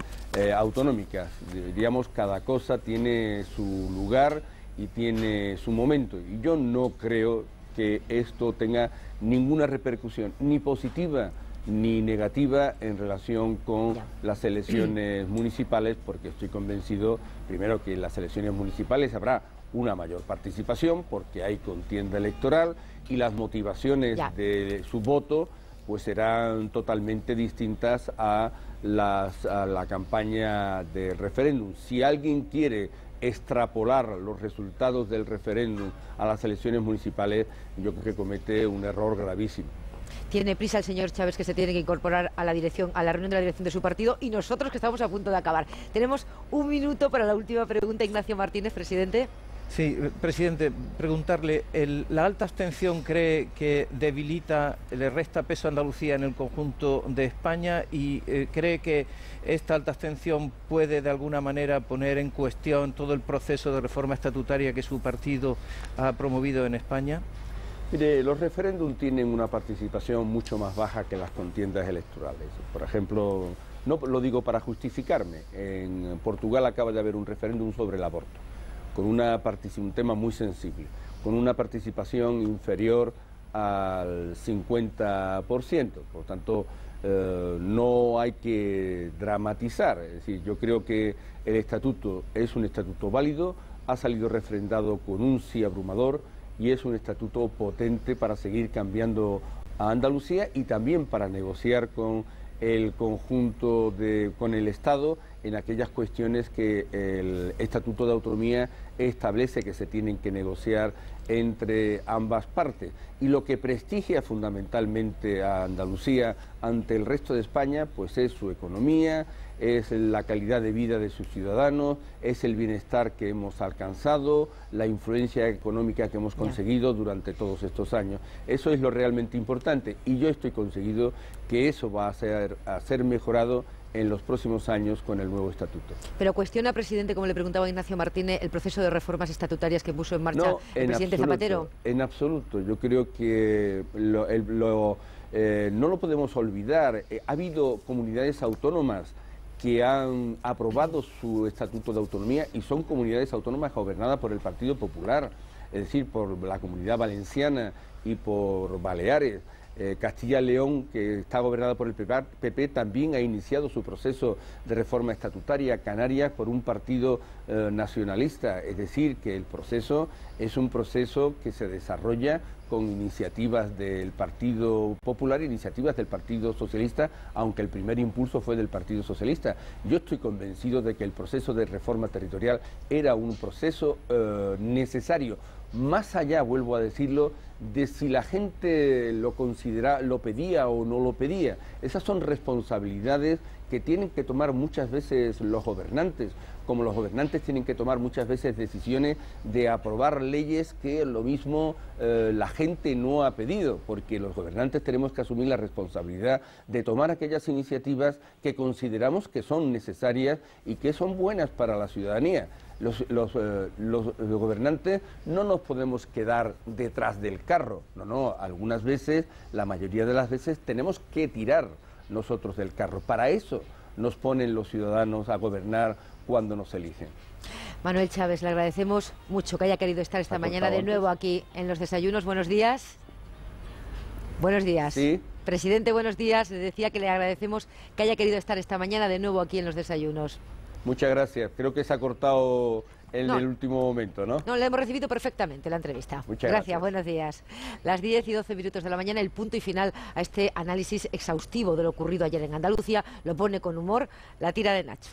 autonómicas. Diríamos, cada cosa tiene su lugar y tiene su momento. Y yo no creo que esto tenga ninguna repercusión, ni positiva ni negativa, en relación con las elecciones municipales, porque estoy convencido, primero, que en las elecciones municipales habrá una mayor participación, porque hay contienda electoral, y las motivaciones de su voto pues serán totalmente distintas a la campaña de referéndum. Si alguien quiere extrapolar los resultados del referéndum a las elecciones municipales, yo creo que comete un error gravísimo. Tiene prisa el señor Chaves, que se tiene que incorporar a la dirección, a la reunión de la dirección de su partido, y nosotros, que estamos a punto de acabar. Tenemos un minuto para la última pregunta. Ignacio Martínez, presidente. Sí, presidente, preguntarle, ¿la alta abstención cree que debilita, le resta peso a Andalucía en el conjunto de España, y cree que esta alta abstención puede de alguna manera poner en cuestión todo el proceso de reforma estatutaria que su partido ha promovido en España? Mire, los referéndums tienen una participación mucho más baja que las contiendas electorales. Por ejemplo, no lo digo para justificarme, en Portugal acaba de haber un referéndum sobre el aborto, con un tema muy sensible, con una participación inferior al 50%. Por tanto, no hay que dramatizar. Es decir, yo creo que el estatuto es un estatuto válido, ha salido refrendado con un sí abrumador, y es un estatuto potente para seguir cambiando a Andalucía y también para negociar con el conjunto con el Estado en aquellas cuestiones que el Estatuto de Autonomía establece que se tienen que negociar entre ambas partes. Y lo que prestigia fundamentalmente a Andalucía ante el resto de España, pues es su economía, es la calidad de vida de sus ciudadanos, es el bienestar que hemos alcanzado, la influencia económica que hemos conseguido durante todos estos años. Eso es lo realmente importante, y yo estoy convencido que eso va a ser mejorado en los próximos años con el nuevo estatuto. Pero cuestiona, presidente, como le preguntaba Ignacio Martínez, el proceso de reformas estatutarias que puso en marcha el presidente Zapatero. En absoluto. Yo creo que no lo podemos olvidar. Ha habido comunidades autónomas que han aprobado su estatuto de autonomía, y son comunidades autónomas gobernadas por el Partido Popular, es decir, por la Comunidad Valenciana y por Baleares. Castilla y León, que está gobernada por el PP, también ha iniciado su proceso de reforma estatutaria. Canarias, por un partido nacionalista. Es decir, que el proceso es un proceso que se desarrolla con iniciativas del Partido Popular e iniciativas del Partido Socialista, aunque el primer impulso fue del Partido Socialista. Yo estoy convencido de que el proceso de reforma territorial era un proceso necesario, más allá, vuelvo a decirlo, de si la gente lo pedía o no lo pedía. Esas son responsabilidades que tienen que tomar muchas veces los gobernantes, como los gobernantes tienen que tomar muchas veces decisiones de aprobar leyes que lo mismo la gente no ha pedido, porque los gobernantes tenemos que asumir la responsabilidad de tomar aquellas iniciativas que consideramos que son necesarias y que son buenas para la ciudadanía. Los gobernantes no nos podemos quedar detrás del carro, no, algunas veces, la mayoría de las veces, tenemos que tirar nosotros del carro. Para eso nos ponen los ciudadanos a gobernar cuando nos eligen. Manuel Chaves, le agradecemos mucho que haya querido estar esta mañana de nuevo aquí en Los Desayunos. Buenos días. Buenos días. Sí. Presidente, buenos días. Le decía que le agradecemos que haya querido estar esta mañana de nuevo aquí en Los Desayunos. Muchas gracias. Creo que se ha cortado en el último momento, ¿no? No, le hemos recibido perfectamente la entrevista. Muchas gracias. Buenos días. Las 10 y 12 minutos de la mañana, el punto y final a este análisis exhaustivo de lo ocurrido ayer en Andalucía. Lo pone con humor la tira de Nacho.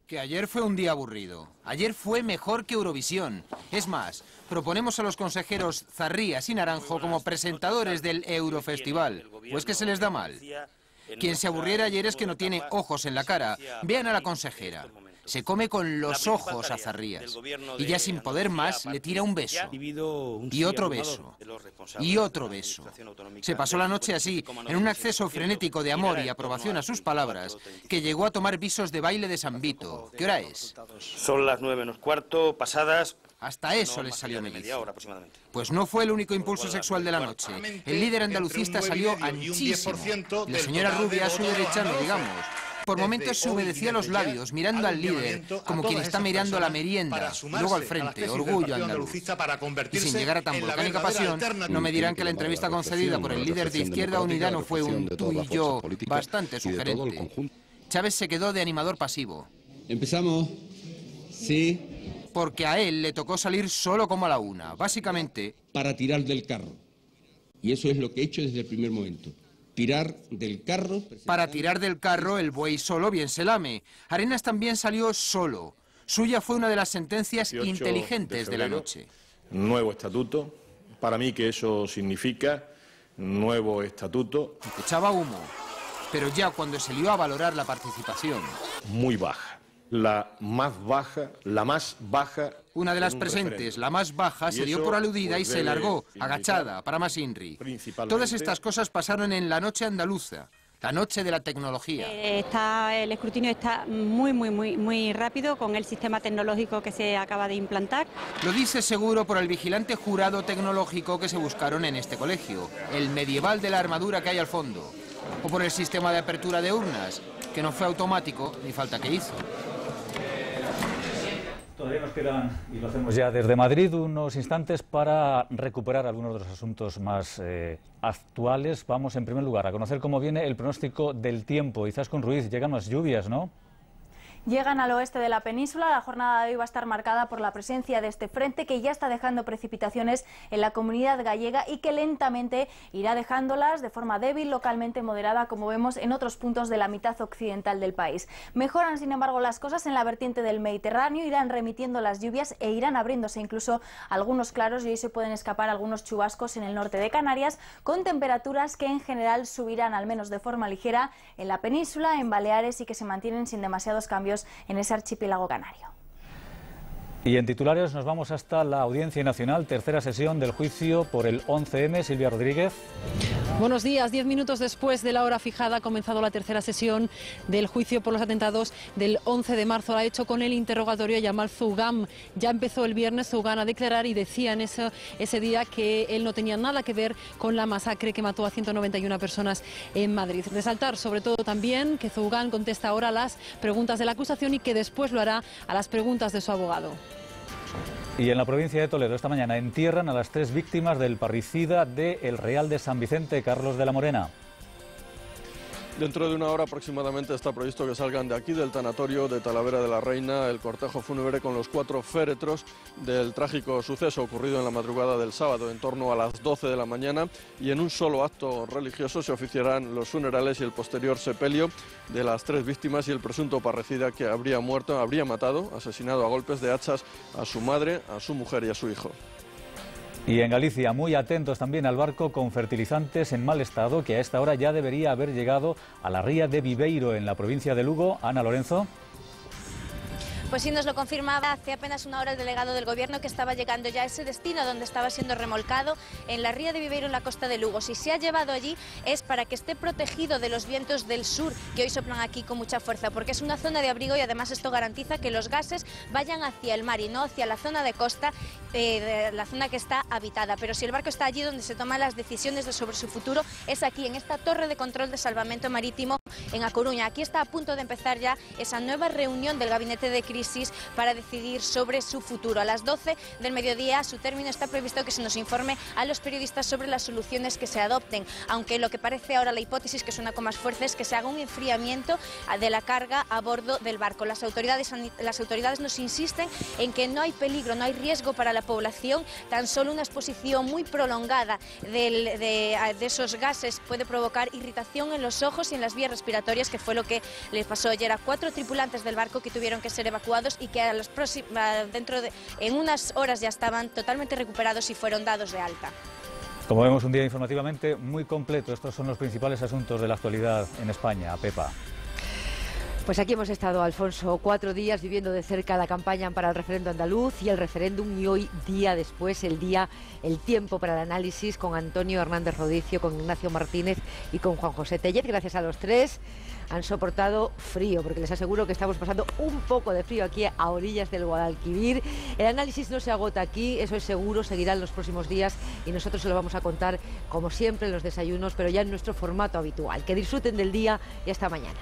Que ayer fue un día aburrido. Ayer fue mejor que Eurovisión. Es más, proponemos a los consejeros Zarrías y Naranjo como presentadores del Eurofestival. Pues que se les da mal. Quien se aburriera ayer es que no tiene ojos en la cara. Vean a la consejera. Se come con los ojos a Zarrías. Y ya sin poder más, le tira un beso. Y otro beso. Y otro beso. Se pasó la noche así, en un acceso frenético de amor y aprobación a sus palabras, que llegó a tomar visos de baile de San Vito. ¿Qué hora es? Son las 9:15 pasadas. Hasta eso les salió media hora aproximadamente. Pues no fue el único impulso sexual de la noche. El líder andalucista salió anchísimo. La señora rubia a su derecha, no digamos. Por momentos se humedecía los labios mirando al líder como quien está mirando a la merienda, luego al frente, orgullo andaluz. Y sin llegar a tan volcánica pasión, no me dirán que la entrevista concedida por el líder de Izquierda Unida no fue un tú y yo bastante sugerente. Chávez se quedó de animador pasivo. Empezamos. Sí. Porque a él le tocó salir solo como a la una, básicamente para tirar del carro. Y eso es lo que he hecho desde el primer momento. Tirar del carro. Para tirar del carro, el buey solo bien se lame. Arenas también salió solo. Suya fue una de las sentencias inteligentes de la noche. Nuevo estatuto. Para mí que eso significa nuevo estatuto. Echaba humo. Pero ya cuando se lió a valorar la participación. Muy baja. La más baja. Una de las presentes, la más baja, se dio por aludida y se largó, agachada, para más INRI. Todas estas cosas pasaron en la noche andaluza, la noche de la tecnología. El escrutinio está muy rápido con el sistema tecnológico que se acaba de implantar. Lo dice seguro por el vigilante jurado tecnológico que se buscaron en este colegio, el medieval de la armadura que hay al fondo. O por el sistema de apertura de urnas, que no fue automático ni falta que hizo. Todavía nos quedan, y lo hacemos ya desde Madrid, unos instantes para recuperar algunos de los asuntos más actuales. Vamos en primer lugar a conocer cómo viene el pronóstico del tiempo. Izaskun Ruiz, llegan más lluvias, ¿no? Llegan al oeste de la península. La jornada de hoy va a estar marcada por la presencia de este frente que ya está dejando precipitaciones en la comunidad gallega y que lentamente irá dejándolas de forma débil, localmente moderada, como vemos en otros puntos de la mitad occidental del país. Mejoran, sin embargo, las cosas en la vertiente del Mediterráneo, irán remitiendo las lluvias e irán abriéndose incluso algunos claros y hoy se pueden escapar algunos chubascos en el norte de Canarias, con temperaturas que en general subirán al menos de forma ligera en la península, en Baleares y que se mantienen sin demasiados cambios en ese archipiélago canario. Y en titulares nos vamos hasta la Audiencia Nacional, tercera sesión del juicio por el 11M. Silvia Rodríguez. Buenos días. 10 minutos después de la hora fijada ha comenzado la tercera sesión del juicio por los atentados del 11 de marzo. Lo ha hecho con el interrogatorio a Yamal Zougam. Ya empezó el viernes Zougam a declarar y decía en ese día que él no tenía nada que ver con la masacre que mató a 191 personas en Madrid. Resaltar sobre todo también que Zougam contesta ahora a las preguntas de la acusación y que después lo hará a las preguntas de su abogado. Y en la provincia de Toledo esta mañana entierran a las 3 víctimas del parricida de El Real de San Vicente, Carlos de la Morena. Dentro de una hora aproximadamente está previsto que salgan de aquí, del tanatorio de Talavera de la Reina, el cortejo fúnebre con los 4 féretros del trágico suceso ocurrido en la madrugada del sábado, en torno a las 12 de la mañana, y en un solo acto religioso se oficiarán los funerales y el posterior sepelio de las 3 víctimas y el presunto parricida que habría matado, asesinado a golpes de hachas a su madre, a su mujer y a su hijo. Y en Galicia, muy atentos también al barco con fertilizantes en mal estado, que a esta hora ya debería haber llegado a la ría de Viveiro, en la provincia de Lugo. Ana Lorenzo. Pues sí, nos lo confirmaba hace apenas una hora el delegado del Gobierno que estaba llegando ya a ese destino donde estaba siendo remolcado en la ría de Viveiro, en la costa de Lugo. Si se ha llevado allí es para que esté protegido de los vientos del sur que hoy soplan aquí con mucha fuerza, porque es una zona de abrigo y además esto garantiza que los gases vayan hacia el mar y no hacia la zona de costa, la zona que está habitada. Pero si el barco está allí donde se toman las decisiones sobre su futuro, es aquí, en esta torre de control de salvamento marítimo en A Coruña. Aquí está a punto de empezar ya esa nueva reunión del gabinete de crisis para decidir sobre su futuro. A las 12 del mediodía, a su término, está previsto que se nos informe a los periodistas sobre las soluciones que se adopten, aunque lo que parece ahora la hipótesis que suena con más fuerza es que se haga un enfriamiento de la carga a bordo del barco. Las autoridades nos insisten en que no hay peligro, no hay riesgo para la población, tan solo una exposición muy prolongada de esos gases puede provocar irritación en los ojos y en las vías respiratorias, que fue lo que les pasó ayer a 4 tripulantes del barco que tuvieron que ser evacuados y que en unas horas ya estaban totalmente recuperados y fueron dados de alta. Como vemos, un día informativamente muy completo. Estos son los principales asuntos de la actualidad en España. Pepa. Pues aquí hemos estado, Alfonso, 4 días viviendo de cerca la campaña para el referendo andaluz y el referéndum, y hoy, día después, el tiempo para el análisis con Antonio Hernández Rodicio, con Ignacio Martínez y con Juan José Tellez. Gracias a los tres. Han soportado frío, porque les aseguro que estamos pasando un poco de frío aquí a orillas del Guadalquivir. El análisis no se agota aquí, eso es seguro, seguirá en los próximos días y nosotros se lo vamos a contar, como siempre, en los desayunos, pero ya en nuestro formato habitual. Que disfruten del día y hasta mañana.